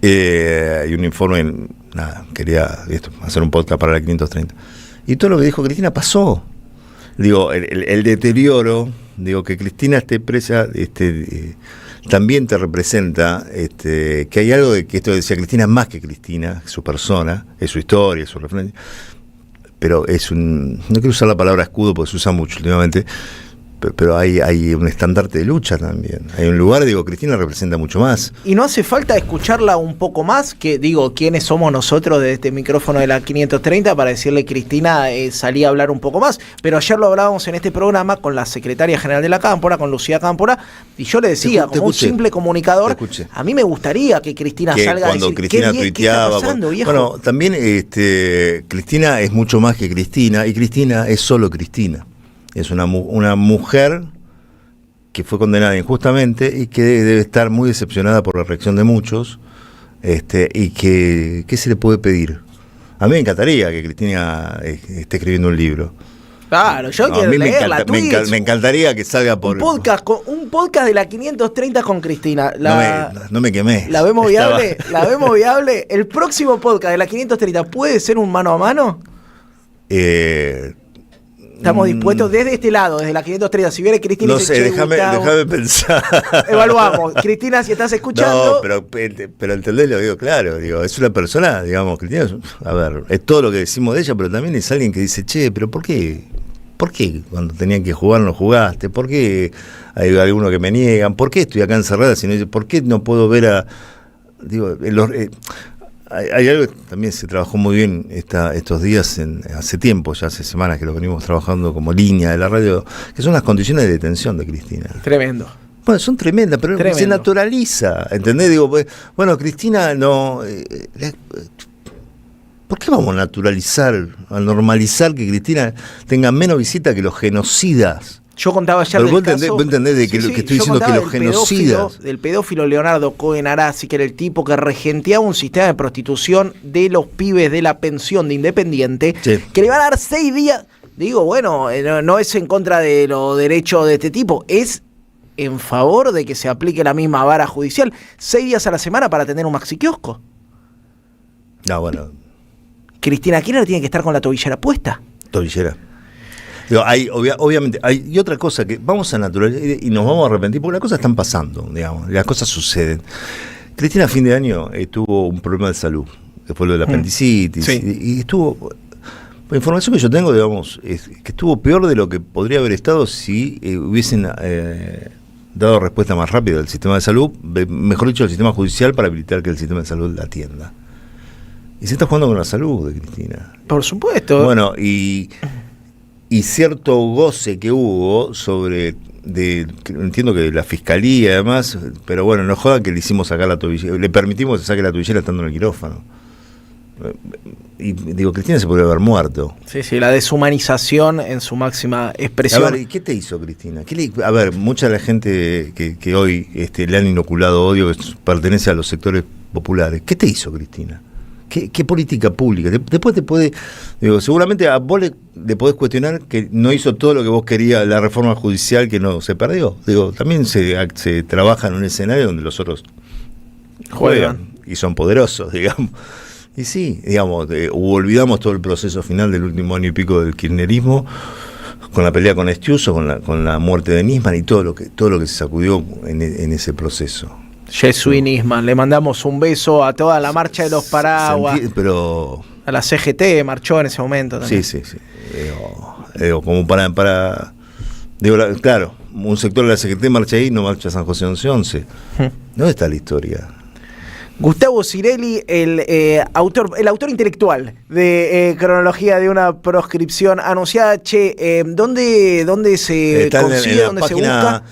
Y un informe, quería hacer un podcast para la 530. Y todo lo que dijo Cristina pasó. Digo, el deterioro, que Cristina esté presa, también te representa que hay algo de que esto decía Cristina es más que Cristina, su persona, es su historia, es su referencia, pero no quiero usar la palabra escudo porque se usa mucho últimamente, pero hay un estandarte de lucha también, hay un lugar, Cristina representa mucho más. Y no hace falta escucharla un poco más, ¿quiénes somos nosotros de este micrófono de la 530 para decirle Cristina salí a hablar un poco más? Pero ayer lo hablábamos en este programa con la secretaria general de la Cámpora, con Lucía Cámpora, y yo le decía, como un simple comunicador, a mí me gustaría que Cristina salga a decir, Cristina tuiteaba, ¿qué está pasando, viejo? Bueno, también Cristina es mucho más que Cristina, y Cristina es solo Cristina. Es una mujer que fue condenada injustamente y que debe estar muy decepcionada por la reacción de muchos, y que ¿qué se le puede pedir? A mí me encantaría que Cristina esté escribiendo un libro. Claro, yo quiero leerla. Me encantaría que salga por... Un podcast de la 530 con Cristina. No me quemé. ¿La vemos viable? ¿La vemos viable? ¿El próximo podcast de la 530 puede ser un mano a mano? Estamos dispuestos desde este lado, desde la 530. Si viene Cristina... No sé, déjame pensar. Evaluamos. Cristina, si estás escuchando... No, pero entendés, lo digo claro. Es una persona, Cristina, es todo lo que decimos de ella, pero también es alguien que dice, che, pero ¿por qué? ¿Por qué cuando tenían que jugar no jugaste? ¿Por qué hay algunos que me niegan? ¿Por qué estoy acá encerrada? ¿Por qué no puedo ver a...? Hay algo que también se trabajó muy bien estos días, hace tiempo, ya hace semanas que lo venimos trabajando como línea de la radio, que son las condiciones de detención de Cristina. Tremendo. Bueno, son tremendas, pero se naturaliza, ¿entendés? Bueno, Cristina no... ¿Por qué vamos a normalizar que Cristina tenga menos visita que los genocidas? Yo contaba ayer del caso... ¿Vos entendés de que estoy diciendo que los genocidas... Del pedófilo Leonardo Cohen Arasi, que era el tipo que regenteaba un sistema de prostitución de los pibes de la pensión de Independiente, que le van a dar 6 días... Digo, bueno, no es en contra de los derechos de este tipo, es en favor de que se aplique la misma vara judicial. 6 días a la semana para tener un maxiquiosco. No, bueno... Cristina Kirchner tiene que estar con la tobillera puesta. Tobillera. Obviamente, y otra cosa que vamos a naturalizar y nos vamos a arrepentir, porque las cosas están pasando, las cosas suceden. Cristina a fin de año tuvo un problema de salud, que fue lo de la apendicitis, y estuvo, la información que yo tengo, es que estuvo peor de lo que podría haber estado si hubiesen dado respuesta más rápida del sistema de salud, mejor dicho, del sistema judicial, para habilitar que el sistema de salud la atienda. Y se está jugando con la salud de Cristina. Por supuesto. Bueno, y cierto goce que hubo entiendo que de la fiscalía y demás, pero bueno, no jodan que le hicimos sacar la tobillera, le permitimos que saque la tobillera estando en el quirófano. Y Cristina se podría haber muerto. Sí, la deshumanización en su máxima expresión. A ver, ¿qué te hizo Cristina? Mucha de la gente que hoy le han inoculado odio, que pertenece a los sectores populares, ¿qué te hizo Cristina? ¿Qué política pública? Después te puede, digo, seguramente a vos le podés cuestionar que no hizo todo lo que vos querías, la reforma judicial que no se perdió. Digo, también se trabaja en un escenario donde los otros juegan y son poderosos, digamos. Y sí, digamos, olvidamos todo el proceso final del último año y pico del kirchnerismo, con la pelea con Estiuso, con la muerte de Nisman y todo lo que se sacudió en ese proceso. Jesús Nisman, le mandamos un beso a toda la marcha de los paraguas. Pero a la CGT marchó en ese momento también. Sí. Digo, como para claro, un sector de la CGT marcha ahí, no marcha San José 1111. ¿Dónde está la historia? Gustavo Cirelli, el autor intelectual de Cronología de una proscripción anunciada. ¿Dónde se consigue? ¿Dónde se busca?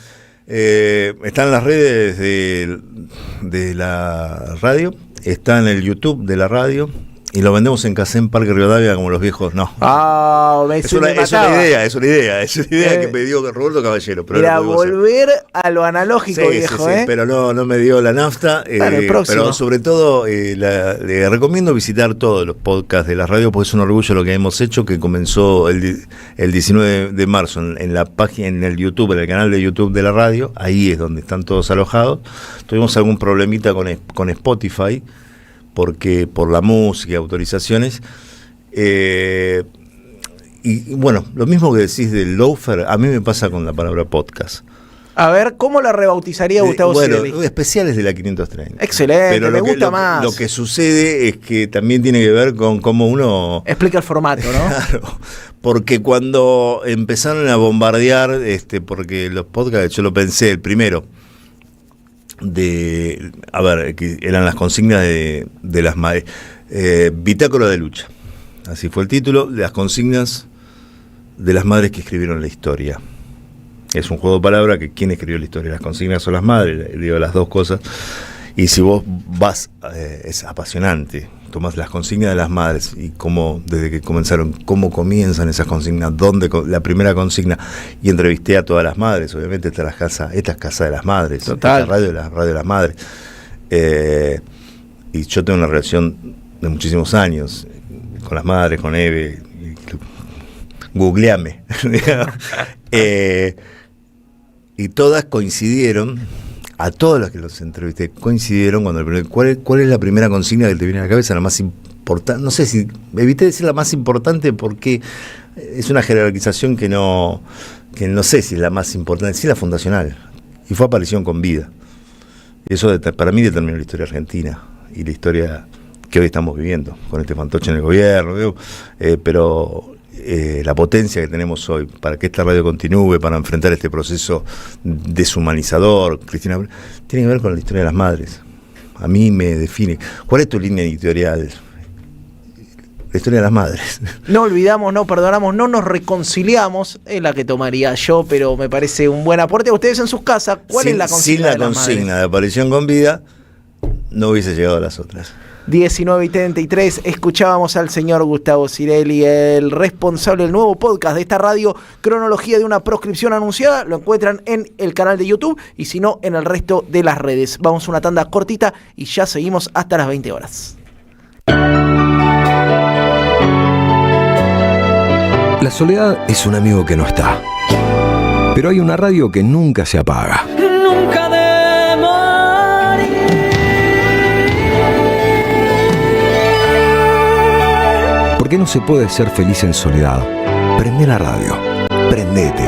Está en las redes de la radio, está en el YouTube de la radio y lo vendemos en Casén Parque Rivadavia como los viejos. No. Es una idea que me dio Roberto Caballero. Pero era volver a lo analógico, viejo. Sí, pero no me dio la nafta. Pero sobre todo le recomiendo visitar todos los podcasts de la radio porque es un orgullo lo que hemos hecho, que comenzó el 19 de marzo en la página, en el YouTube, en el canal de YouTube de la radio. Ahí es donde están todos alojados. Tuvimos algún problemita con Spotify, porque por la música y autorizaciones, y bueno, lo mismo que decís del loafer, a mí me pasa con la palabra podcast. A ver, ¿cómo la rebautizaría Gustavo Cirelli? Especiales de la 530. Excelente, pero me gusta más. Lo que sucede es que también tiene que ver con cómo uno... explica el formato, ¿no? Claro, porque cuando empezaron a bombardear, porque los podcasts, yo lo pensé, el primero, que eran las consignas de las madres, Bitácora de lucha, así fue el título, de las consignas de las madres que escribieron la historia. Es un juego de palabras que quién escribió la historia, las consignas o las madres, digo las dos cosas. Y si vos vas, es apasionante, tomás las consignas de las madres y cómo, desde que comenzaron, cómo comienzan esas consignas, dónde la primera consigna, y entrevisté a todas las madres, obviamente esta es casa de las madres, total. Esta radio de las madres. Y yo tengo una relación de muchísimos años con las madres, con Eve, googleame. Y todas coincidieron. A todos los que los entrevisté coincidieron cuando ¿cuál es la primera consigna que te viene a la cabeza? La más importante, no sé si evité decir la más importante porque es una jerarquización que no sé si es la más importante, sí la fundacional, y fue aparición con vida. Eso para mí determinó la historia argentina y la historia que hoy estamos viviendo con este fantoche en el gobierno, pero la potencia que tenemos hoy para que esta radio continúe, para enfrentar este proceso deshumanizador, Cristina, tiene que ver con la historia de las madres. A mí me define. ¿Cuál es tu línea editorial? La historia de las madres. No olvidamos, no perdonamos, no nos reconciliamos, es la que tomaría yo, pero me parece un buen aporte. A ustedes en sus casas, ¿cuál es la consigna? Sin la consigna de aparición con vida, no hubiese llegado a las otras. 19:33, escuchábamos al señor Gustavo Cirelli, el responsable del nuevo podcast de esta radio, Cronología de una proscripción anunciada. Lo encuentran en el canal de YouTube y si no, en el resto de las redes. Vamos a una tanda cortita y ya seguimos hasta las 20 horas. La soledad es un amigo que no está, pero hay una radio que nunca se apaga. Nunca de morir. ¿Por qué no se puede ser feliz en soledad? Prende la radio. Prendete.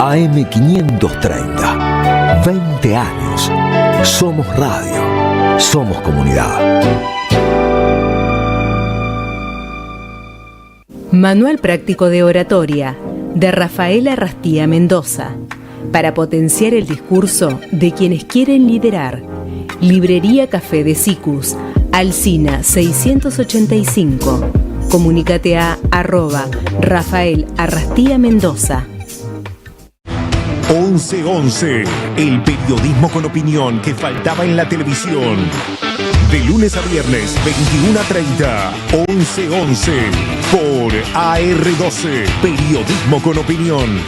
AM530. 20 años. Somos radio. Somos comunidad. Manual práctico de oratoria de Rafaela Arrastía Mendoza. Para potenciar el discurso de quienes quieren liderar. Librería Café de Sicus. Alsina 685. Comunícate a @Rafael Arrastía Mendoza. 1111, el periodismo con opinión que faltaba en la televisión. De lunes a viernes, 21:30, 1111, por AR12, periodismo con opinión.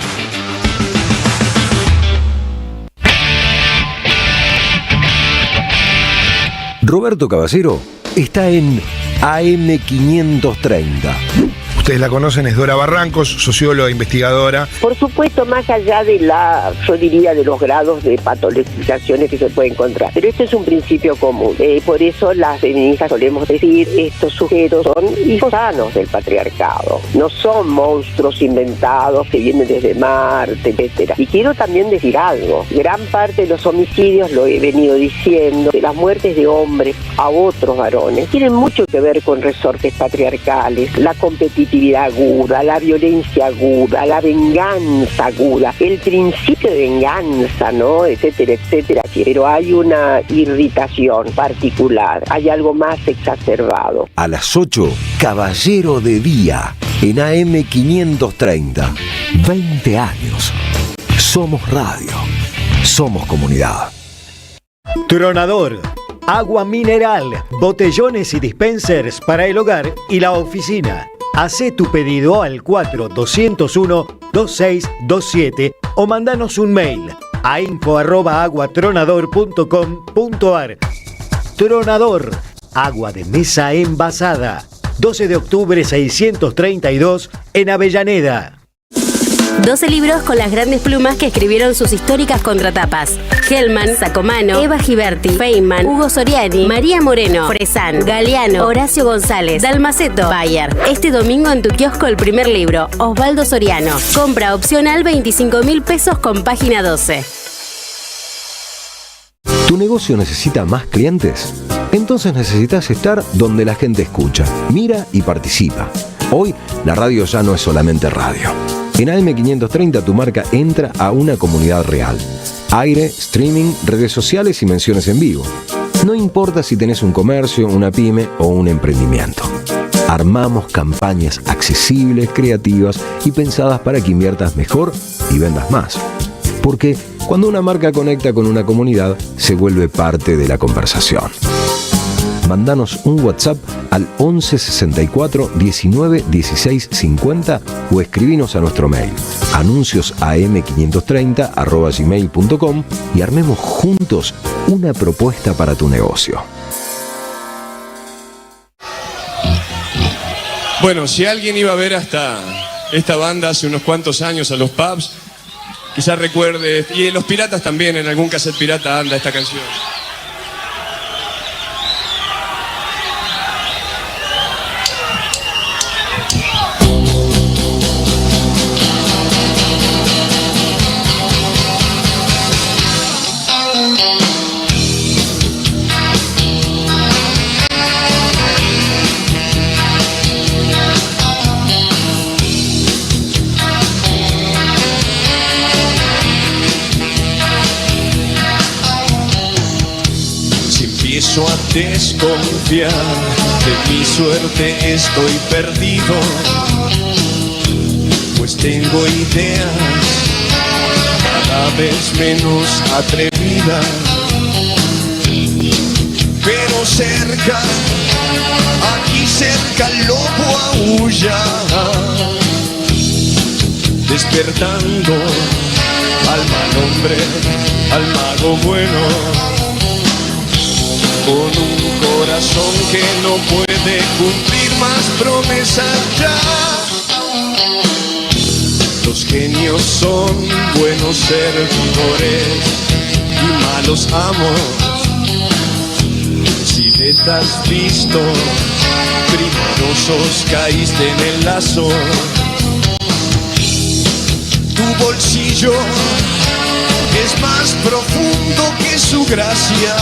Roberto Caballero está en AM530. Ustedes la conocen, es Dora Barrancos, socióloga, investigadora. Por supuesto, más allá de yo diría, de los grados de patologizaciones que se puede encontrar. Pero este es un principio común. Por eso las feministas solemos decir, estos sujetos son hijos sanos del patriarcado. No son monstruos inventados que vienen desde Marte, etcétera. Y quiero también decir algo. Gran parte de los homicidios, lo he venido diciendo, de las muertes de hombres a otros varones, tienen mucho que ver con resortes patriarcales, la competitividad aguda, la violencia aguda, la venganza aguda, el principio de venganza, ¿no? Etcétera, etcétera. Pero hay una irritación particular, hay algo más exacerbado. A las 8, Caballero de Día, en AM530. 20 años. Somos radio. Somos comunidad. Tronador. Agua mineral, botellones y dispensers para el hogar y la oficina. Hacé tu pedido al 4201-2627 o mandanos un mail a info@aguatronador.com.ar. Tronador, agua de mesa envasada. 12 de octubre 632 en Avellaneda. 12 libros con las grandes plumas que escribieron sus históricas contratapas. Hellman, Sacomano, Eva Giberti, Feynman, Hugo Soriani, María Moreno, Fresán, Galeano, Horacio González, Dalmaceto, Bayer. Este domingo en tu kiosco el primer libro, Osvaldo Soriano. Compra opcional 25.000 pesos con página 12. ¿Tu negocio necesita más clientes? Entonces necesitas estar donde la gente escucha, mira y participa. Hoy la radio ya no es solamente radio. En AM530 tu marca entra a una comunidad real. Aire, streaming, redes sociales y menciones en vivo. No importa si tenés un comercio, una pyme o un emprendimiento. Armamos campañas accesibles, creativas y pensadas para que inviertas mejor y vendas más. Porque cuando una marca conecta con una comunidad, se vuelve parte de la conversación. Mándanos un WhatsApp al 11 64 19 16 50 o escribinos a nuestro mail anunciosam530@gmail.com y armemos juntos una propuesta para tu negocio. Bueno, si alguien iba a ver hasta esta banda hace unos cuantos años a los pubs, quizás recuerde, y los piratas también, en algún cassette pirata anda esta canción. Empiezo a desconfiar, de mi suerte estoy perdido, pues tengo ideas cada vez menos atrevidas, pero cerca, aquí cerca el lobo aúlla, despertando al mal hombre, al mago bueno, con un corazón que no puede cumplir más promesas ya. Los genios son buenos servidores y malos amos. Si les has visto, primorosos caíste en el lazo. Tu bolsillo es más profundo que su gracia.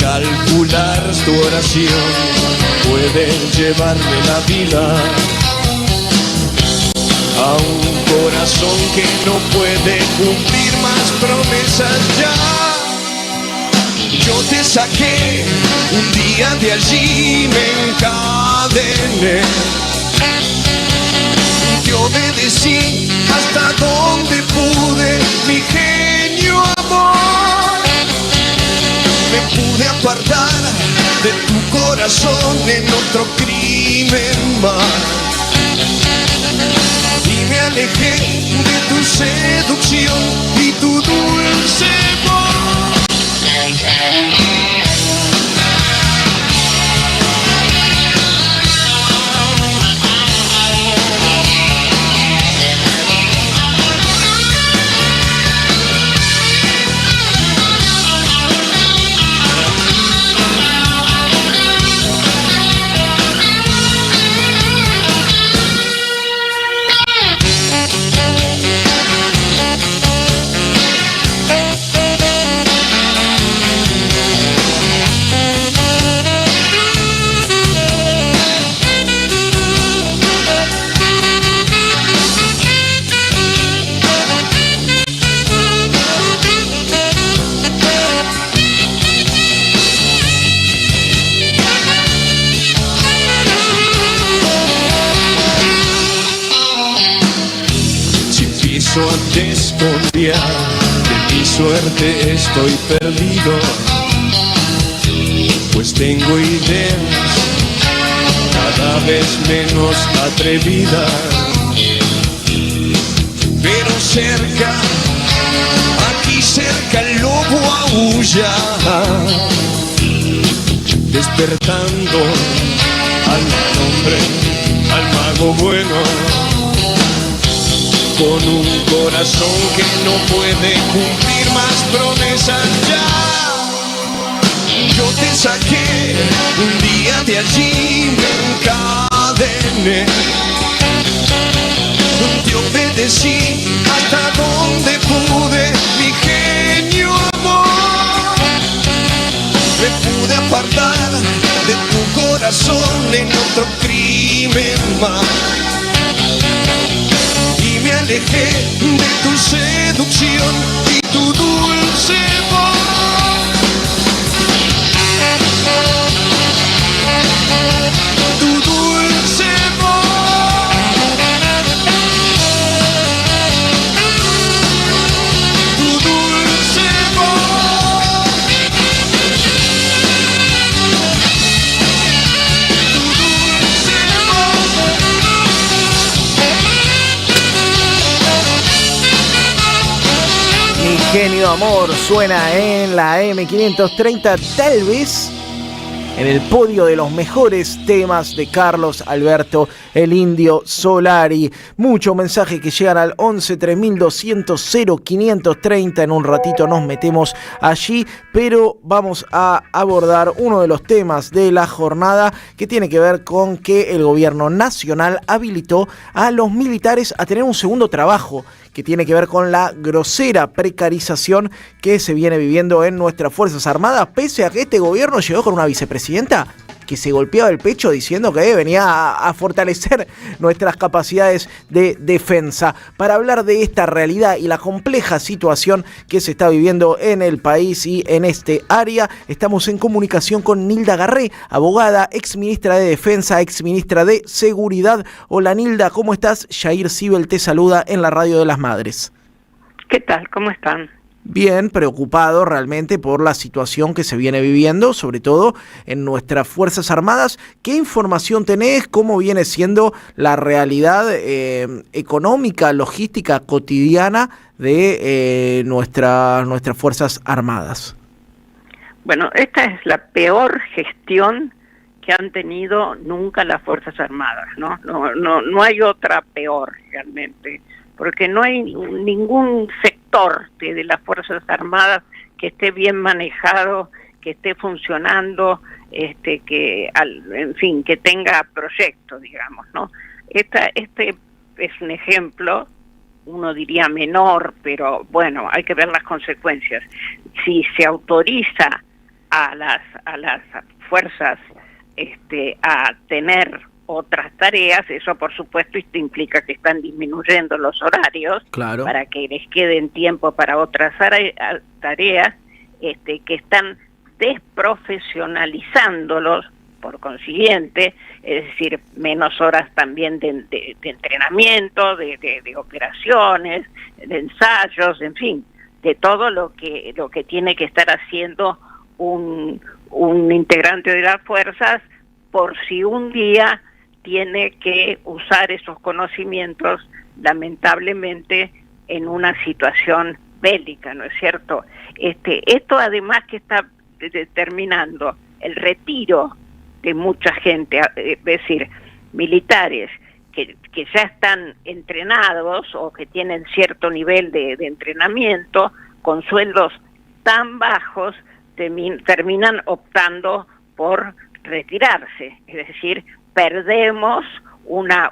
Calcular tu oración puede llevarle la vida a un corazón que no puede cumplir más promesas ya. Yo te saqué un día de allí, me encadené, te obedecí hasta donde pude, mi genio amor. Me pude apartar de tu corazón en otro crimen más y me alejé de tu seducción y tu dulce voz. empiezo a desconfiar, de mi suerte estoy perdido, pues tengo ideas cada vez menos atrevidas, pero cerca, aquí cerca el lobo aúlla, despertando al hombre, al mago bueno, con un corazón que no puede cumplir más promesas ya. Yo te saqué un día de allí, me encadené, te obedecí hasta donde pude, mi genio amor. Me pude apartar de tu corazón en otro crimen más, y me alejé de tu seducción y tu dulce voz. Tu dulce voz. Tu dulce voz. Tu dulce voz. Mi genio amor suena en la M530, tal vez en el podio de los mejores temas de Carlos Alberto el Indio Solari. Muchos mensajes que llegan al 11 3200 0530. En un ratito nos metemos allí, pero vamos a abordar uno de los temas de la jornada, que tiene que ver con que el gobierno nacional habilitó a los militares a tener un segundo trabajo, que tiene que ver con la grosera precarización que se viene viviendo en nuestras Fuerzas Armadas, pese a que este gobierno llegó con una vicepresidenta que se golpeaba el pecho diciendo que venía a fortalecer nuestras capacidades de defensa. Para hablar de esta realidad y la compleja situación que se está viviendo en el país y en este área, estamos en comunicación con Nilda Garré, abogada, exministra de Defensa, exministra de Seguridad. Hola Nilda, ¿cómo estás? Yair Sibel te saluda en la Radio de las Madres. ¿Qué tal? ¿Cómo están? Bien, preocupado realmente por la situación que se viene viviendo, sobre todo en nuestras Fuerzas Armadas. ¿Qué información tenés? ¿Cómo viene siendo la realidad económica, logística, cotidiana de nuestras Fuerzas Armadas? Bueno, esta es la peor gestión que han tenido nunca las Fuerzas Armadas, ¿no? No hay otra peor realmente, porque no hay ningún sector de las Fuerzas Armadas que esté bien manejado, que esté funcionando, en fin, que tenga proyectos, digamos, ¿no? Este es un ejemplo, uno diría menor, pero bueno, hay que ver las consecuencias. Si se autoriza a las fuerzas a tener otras tareas, eso por supuesto implica que están disminuyendo los horarios, claro, para que les queden tiempo para otras tareas, que están desprofesionalizándolos, por consiguiente, es decir, menos horas también de entrenamiento, de operaciones, de ensayos, en fin, de todo lo que tiene que estar haciendo un integrante de las fuerzas, por si un día tiene que usar esos conocimientos, lamentablemente, en una situación bélica, ¿no es cierto? Esto además que está determinando el retiro de mucha gente, es decir, militares que ya están entrenados o que tienen cierto nivel de entrenamiento, con sueldos tan bajos, terminan optando por retirarse, es decir, perdemos unas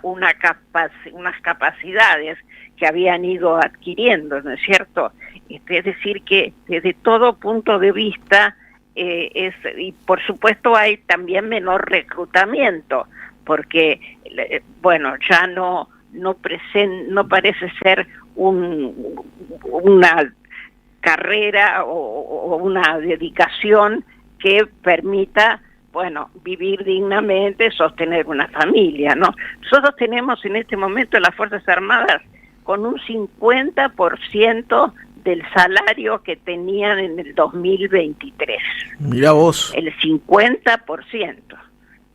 capacidades que habían ido adquiriendo, ¿no es cierto? Es decir, que desde todo punto de vista, y por supuesto hay también menor reclutamiento, porque, bueno, ya no parece ser una carrera o una dedicación que permita, bueno, vivir dignamente, sostener una familia, ¿no? Nosotros tenemos en este momento las Fuerzas Armadas con un 50% del salario que tenían en el 2023. Mirá vos. El 50%,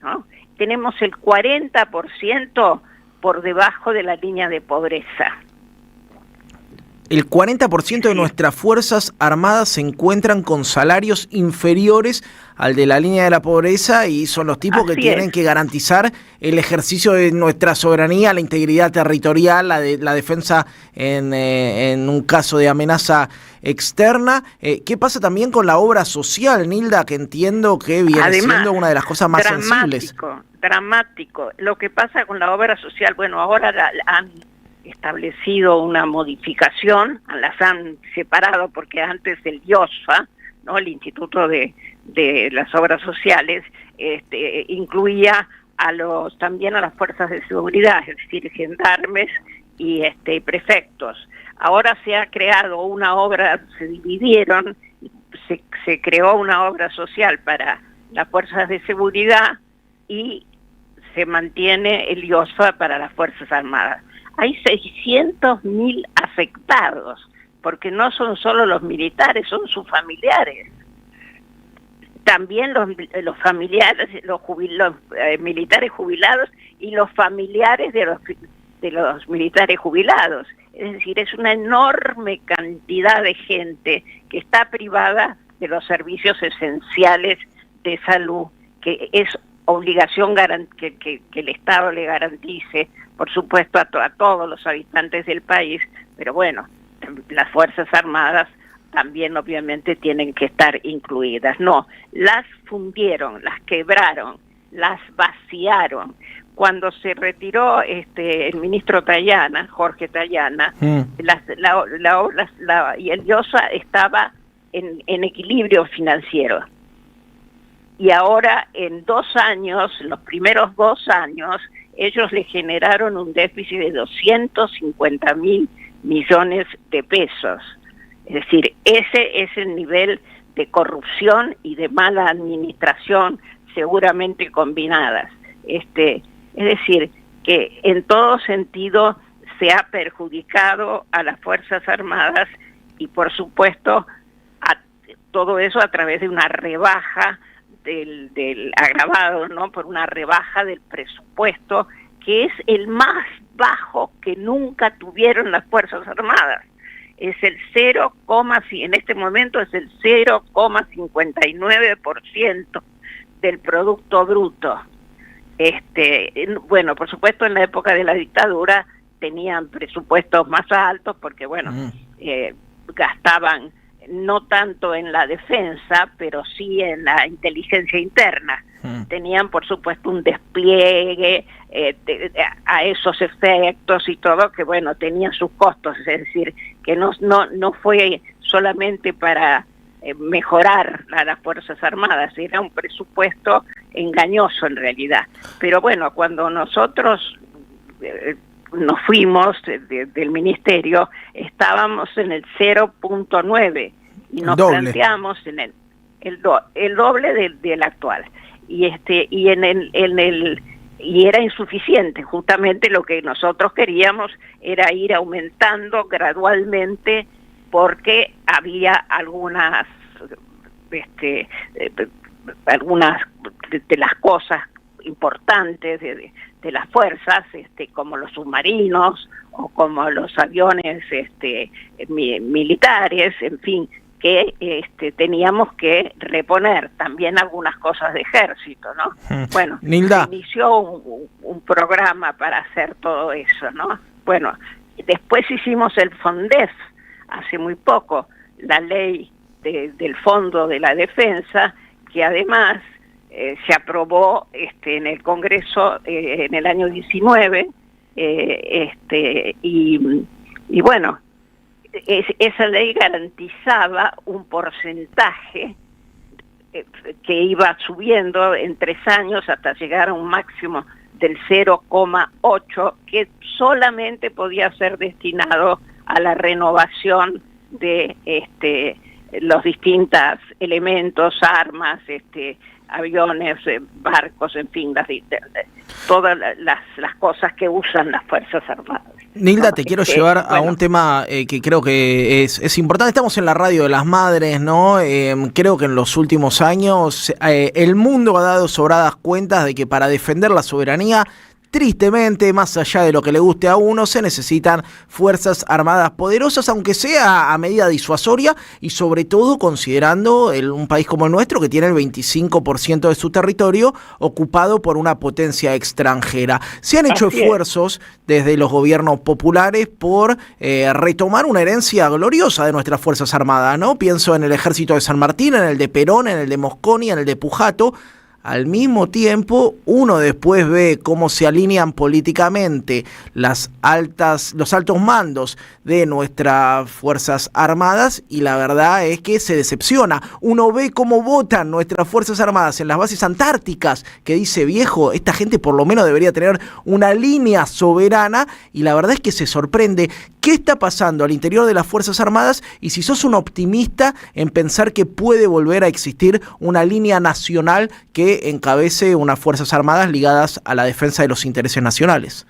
¿no? Tenemos el 40% por debajo de la línea de pobreza. El 40% de nuestras Fuerzas Armadas se encuentran con salarios inferiores al de la línea de la pobreza y son los tipos que tienen que garantizar el ejercicio de nuestra soberanía, la integridad territorial, la defensa en un caso de amenaza externa. ¿Qué pasa también con la obra social, Nilda, que entiendo que viene siendo una de las cosas más sensibles? Dramático. Lo que pasa con la obra social, bueno, ahora han establecido una modificación, las han separado porque antes el IOSFA, ¿no?, el Instituto de las Obras Sociales, incluía también a las fuerzas de seguridad, es decir, gendarmes y prefectos. Ahora se ha creado una obra, se dividieron, se creó una obra social para las fuerzas de seguridad y se mantiene el IOSFA para las Fuerzas Armadas. Hay 600.000 afectados, porque no son solo los militares, son sus familiares. También los familiares, los militares jubilados y los familiares de los militares jubilados. Es decir, es una enorme cantidad de gente que está privada de los servicios esenciales de salud, que es obligación que el Estado le garantice, por supuesto, a todos los habitantes del país, pero bueno, las Fuerzas Armadas también obviamente tienen que estar incluidas. No, las fundieron, las quebraron, las vaciaron. Cuando se retiró el ministro Tayana, Jorge Tayana, y el IOSFA estaba en equilibrio financiero. Y ahora en 2 años, los primeros 2 años, ellos le generaron un déficit de 250.000 millones de pesos. Es decir, ese es el nivel de corrupción y de mala administración seguramente combinadas. Es decir, que en todo sentido se ha perjudicado a las Fuerzas Armadas y por supuesto todo eso a través de una rebaja del agravado, ¿no?, por una rebaja del presupuesto que es el más bajo que nunca tuvieron las Fuerzas Armadas. Es el en este momento es el 0,59% del Producto Bruto. Bueno, por supuesto en la época de la dictadura tenían presupuestos más altos porque, bueno, gastaban no tanto en la defensa, pero sí en la inteligencia interna. Tenían, por supuesto, un despliegue a esos efectos y todo, que bueno, tenía sus costos, es decir, que no fue solamente para mejorar a las Fuerzas Armadas, era un presupuesto engañoso en realidad. Pero bueno, cuando nosotros nos fuimos del ministerio, estábamos en el 0.9 y nos planteamos en el doble del actual. Y era insuficiente. Justamente lo que nosotros queríamos era ir aumentando gradualmente, porque había algunas de las cosas importantes de las fuerzas, como los submarinos o como los aviones militares, en fin, que teníamos que reponer también algunas cosas de ejército, ¿no? Bueno, Nilda, se inició un programa para hacer todo eso, ¿no? Bueno, después hicimos el FONDEF hace muy poco, la ley del Fondo de la Defensa, que además se aprobó en el Congreso en el año 19, y bueno, esa ley garantizaba un porcentaje que iba subiendo en 3 años hasta llegar a un máximo del 0,8, que solamente podía ser destinado a la renovación de los distintos elementos, armas, aviones, barcos, en fin, todas las cosas que usan las Fuerzas Armadas. Nilda, te quiero llevar a un tema que creo que es importante. Estamos en la radio de las madres, ¿no? Creo que en los últimos años el mundo ha dado sobradas cuentas de que para defender la soberanía, tristemente, más allá de lo que le guste a uno, se necesitan fuerzas armadas poderosas, aunque sea a medida disuasoria y sobre todo considerando un país como el nuestro que tiene el 25% de su territorio ocupado por una potencia extranjera. Se han hecho esfuerzos desde los gobiernos populares por retomar una herencia gloriosa de nuestras fuerzas armadas, ¿no? Pienso en el ejército de San Martín, en el de Perón, en el de Mosconi, en el de Pujato. Al mismo tiempo, uno después ve cómo se alinean políticamente los altos mandos de nuestras Fuerzas Armadas y la verdad es que se decepciona. Uno ve cómo votan nuestras Fuerzas Armadas en las bases antárticas, que dice, viejo, esta gente por lo menos debería tener una línea soberana y la verdad es que se sorprende. ¿Qué está pasando al interior de las Fuerzas Armadas? Y si sos un optimista en pensar que puede volver a existir una línea nacional que encabece unas Fuerzas Armadas ligadas a la defensa de los intereses nacionales.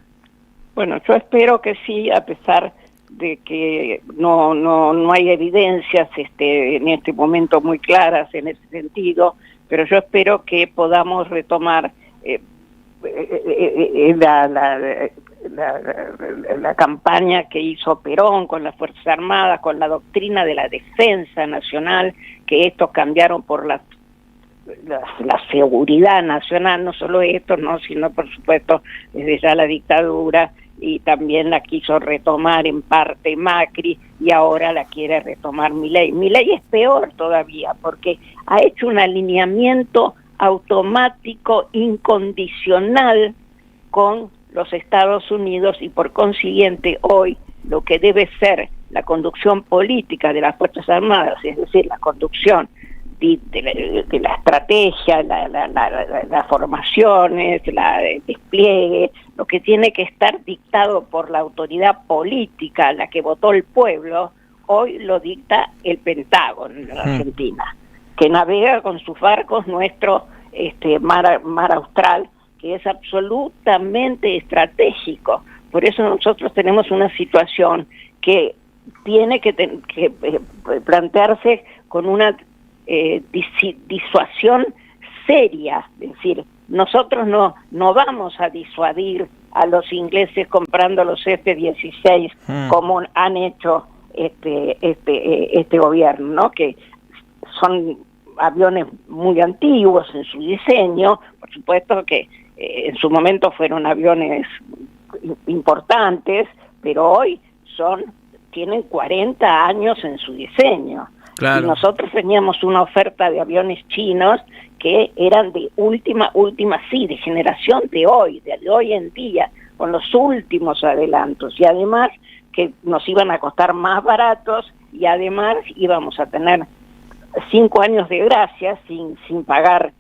Bueno, yo espero que sí, a pesar de que no hay evidencias en este momento muy claras en ese sentido, pero yo espero que podamos retomar la campaña que hizo Perón con las Fuerzas Armadas, con la doctrina de la defensa nacional, que estos cambiaron por la seguridad nacional, no solo esto, no, sino por supuesto desde ya la dictadura, y también la quiso retomar en parte Macri y ahora la quiere retomar Milei. Milei es peor todavía porque ha hecho un alineamiento automático, incondicional con los Estados Unidos y por consiguiente hoy lo que debe ser la conducción política de las Fuerzas Armadas, es decir, la conducción de la estrategia, las formaciones, el despliegue, lo que tiene que estar dictado por la autoridad política, la que votó el pueblo, hoy lo dicta el Pentágono en la Argentina, que navega con sus barcos nuestro mar austral, que es absolutamente estratégico. Por eso nosotros tenemos una situación que tiene que plantearse con una disuasión seria, es decir, nosotros no vamos a disuadir a los ingleses comprando los F-16 como han hecho este gobierno, ¿no? Que son aviones muy antiguos en su diseño, por supuesto que en su momento fueron aviones importantes, pero hoy tienen 40 años en su diseño. Claro. Y nosotros teníamos una oferta de aviones chinos que eran de última, de generación de hoy en día, con los últimos adelantos, y además que nos iban a costar más baratos, y además íbamos a tener 5 años de gracia sin pagar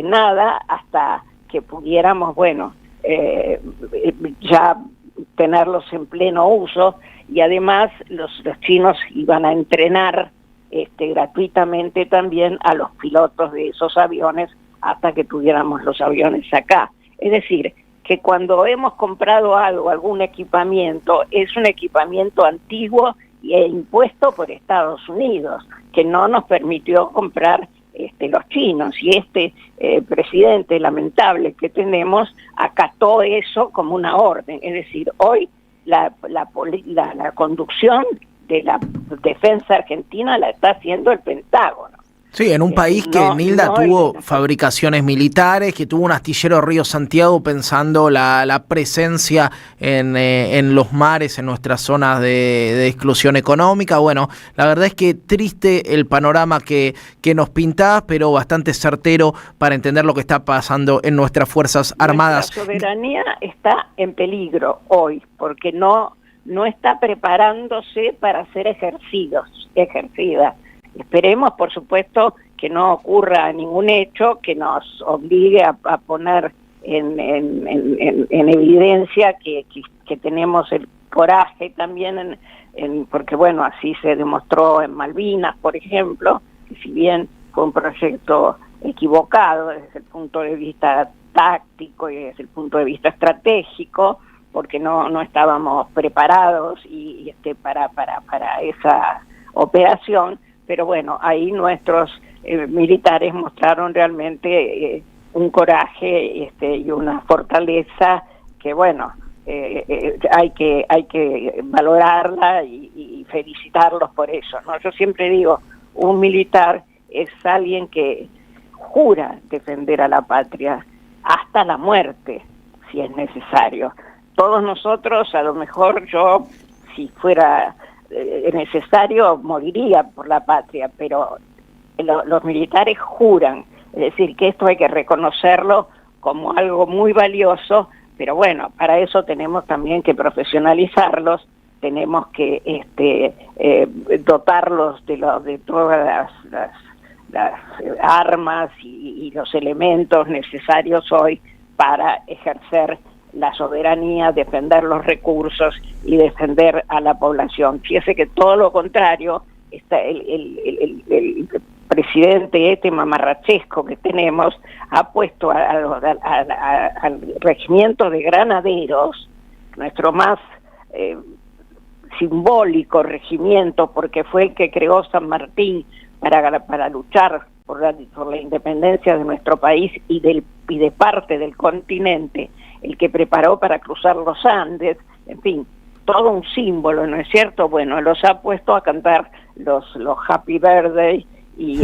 nada hasta que pudiéramos, ya tenerlos en pleno uso, y además los chinos iban a entrenar gratuitamente también a los pilotos de esos aviones hasta que tuviéramos los aviones acá. Es decir, que cuando hemos comprado algún equipamiento, es un equipamiento antiguo e impuesto por Estados Unidos, que no nos permitió comprar los chinos, y presidente lamentable que tenemos acató eso como una orden. Es decir, hoy la conducción de la defensa argentina la está haciendo el Pentágono. Sí, en un país que Nilda tuvo fabricaciones militares, que tuvo un astillero Río Santiago pensando la presencia en los mares, en nuestras zonas de exclusión económica. Bueno, la verdad es que triste el panorama que nos pintás, pero bastante certero para entender lo que está pasando en nuestras Fuerzas Armadas. La soberanía está en peligro hoy, porque no está preparándose para ser ejercida. Esperemos, por supuesto, que no ocurra ningún hecho que nos obligue a poner en evidencia que tenemos el coraje también, porque así se demostró en Malvinas, por ejemplo, que si bien fue un proyecto equivocado desde el punto de vista táctico y desde el punto de vista estratégico, porque no estábamos preparados para esa operación, pero bueno, ahí nuestros militares mostraron realmente un coraje y una fortaleza que bueno, hay que valorarla y felicitarlos por eso, ¿no? Yo siempre digo, un militar es alguien que jura defender a la patria hasta la muerte, si es necesario. Todos nosotros, a lo mejor yo, si fuera necesario, moriría por la patria, pero los militares juran, es decir, que esto hay que reconocerlo como algo muy valioso, pero bueno, para eso tenemos también que profesionalizarlos, tenemos que dotarlos de todas las armas y los elementos necesarios hoy para ejercer la soberanía, defender los recursos y defender a la población. Fíjese que todo lo contrario, está el presidente mamarrachesco que tenemos ha puesto al regimiento de granaderos, nuestro más simbólico regimiento, porque fue el que creó San Martín para luchar por la independencia de nuestro país y de parte del continente, el que preparó para cruzar los Andes, en fin, todo un símbolo, ¿no es cierto? Bueno, los ha puesto a cantar los Happy Birthday y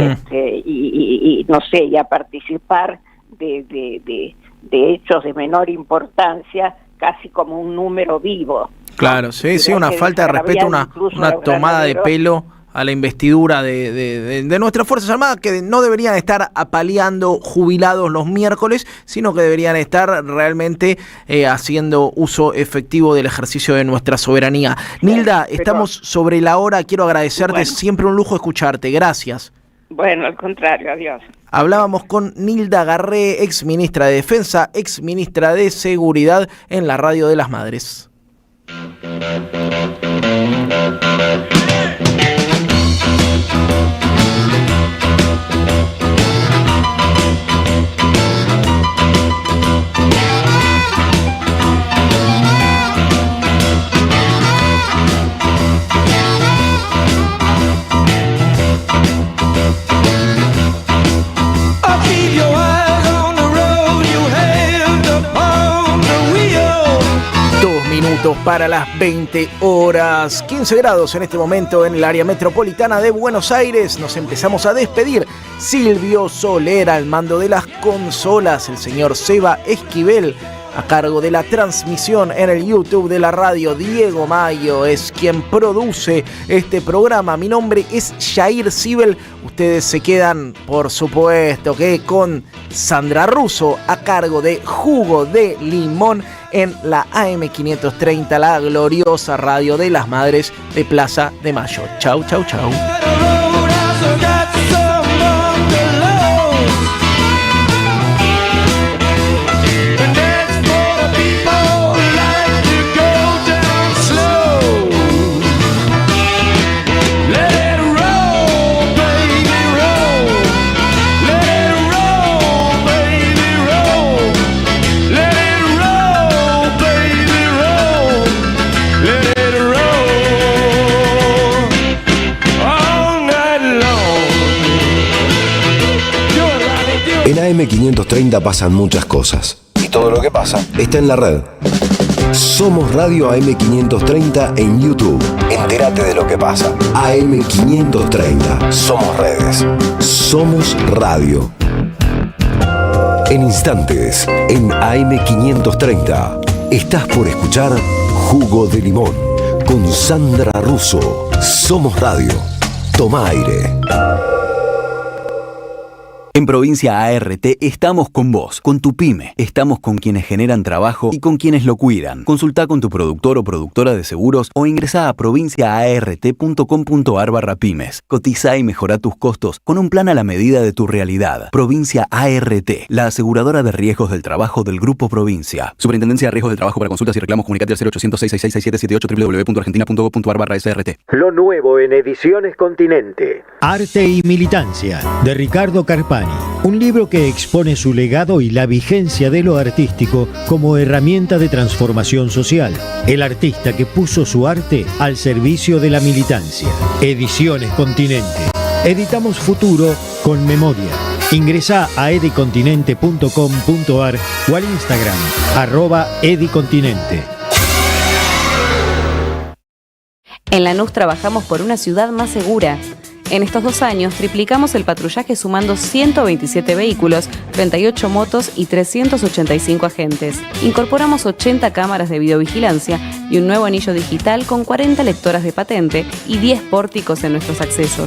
no sé, y a participar de hechos de menor importancia, casi como un número vivo. Claro, sí, una falta de respeto, una tomada de pelo a la investidura de nuestras Fuerzas Armadas, que no deberían estar apaleando jubilados los miércoles, sino que deberían estar realmente haciendo uso efectivo del ejercicio de nuestra soberanía. Nilda, estamos sobre la hora, quiero agradecerte, siempre un lujo escucharte, gracias. Bueno, al contrario, adiós. Hablábamos con Nilda Garré, ex ministra de Defensa, ex ministra de Seguridad, en la Radio de las Madres. Para las 20 horas, 15 grados en este momento en el área metropolitana de Buenos Aires. Nos empezamos a despedir. Silvio Soler al mando de las consolas, el señor Seba Esquivel a cargo de la transmisión en el YouTube de la radio. Diego Mayo es quien produce este programa. Mi nombre es Jair Sibel. Ustedes se quedan, por supuesto, que con Sandra Russo a cargo de Jugo de Limón en la AM530, la gloriosa radio de las Madres de Plaza de Mayo. Chau, chau, chau. En AM530 pasan muchas cosas. Y todo lo que pasa está en la red. Somos Radio AM530 en YouTube. Entérate de lo que pasa. AM530. Somos redes. Somos radio. En instantes, en AM530, estás por escuchar Jugo de Limón con Sandra Russo. Somos radio. Toma aire. En Provincia ART estamos con vos, con tu pyme. Estamos con quienes generan trabajo y con quienes lo cuidan. Consultá con tu productor o productora de seguros o ingresá a provinciaart.com.ar/pymes. Cotizá y mejorá tus costos con un plan a la medida de tu realidad. Provincia ART, la aseguradora de riesgos del trabajo del Grupo Provincia. Superintendencia de Riesgos del Trabajo. Para consultas y reclamos, comunicate al 0800-666-6778 www.argentina.gov.ar/SRT. Lo nuevo en Ediciones Continente. Arte y Militancia, de Ricardo Carpal. Giordani, un libro que expone su legado y la vigencia de lo artístico como herramienta de transformación social. El artista que puso su arte al servicio de la militancia. Ediciones Continente. Editamos futuro con memoria. Ingresá a edicontinente.com.ar o al Instagram @edicontinente. En Lanús trabajamos por una ciudad más segura. En estos 2 años triplicamos el patrullaje sumando 127 vehículos, 38 motos y 385 agentes. Incorporamos 80 cámaras de videovigilancia y un nuevo anillo digital con 40 lectoras de patente y 10 pórticos en nuestros accesos.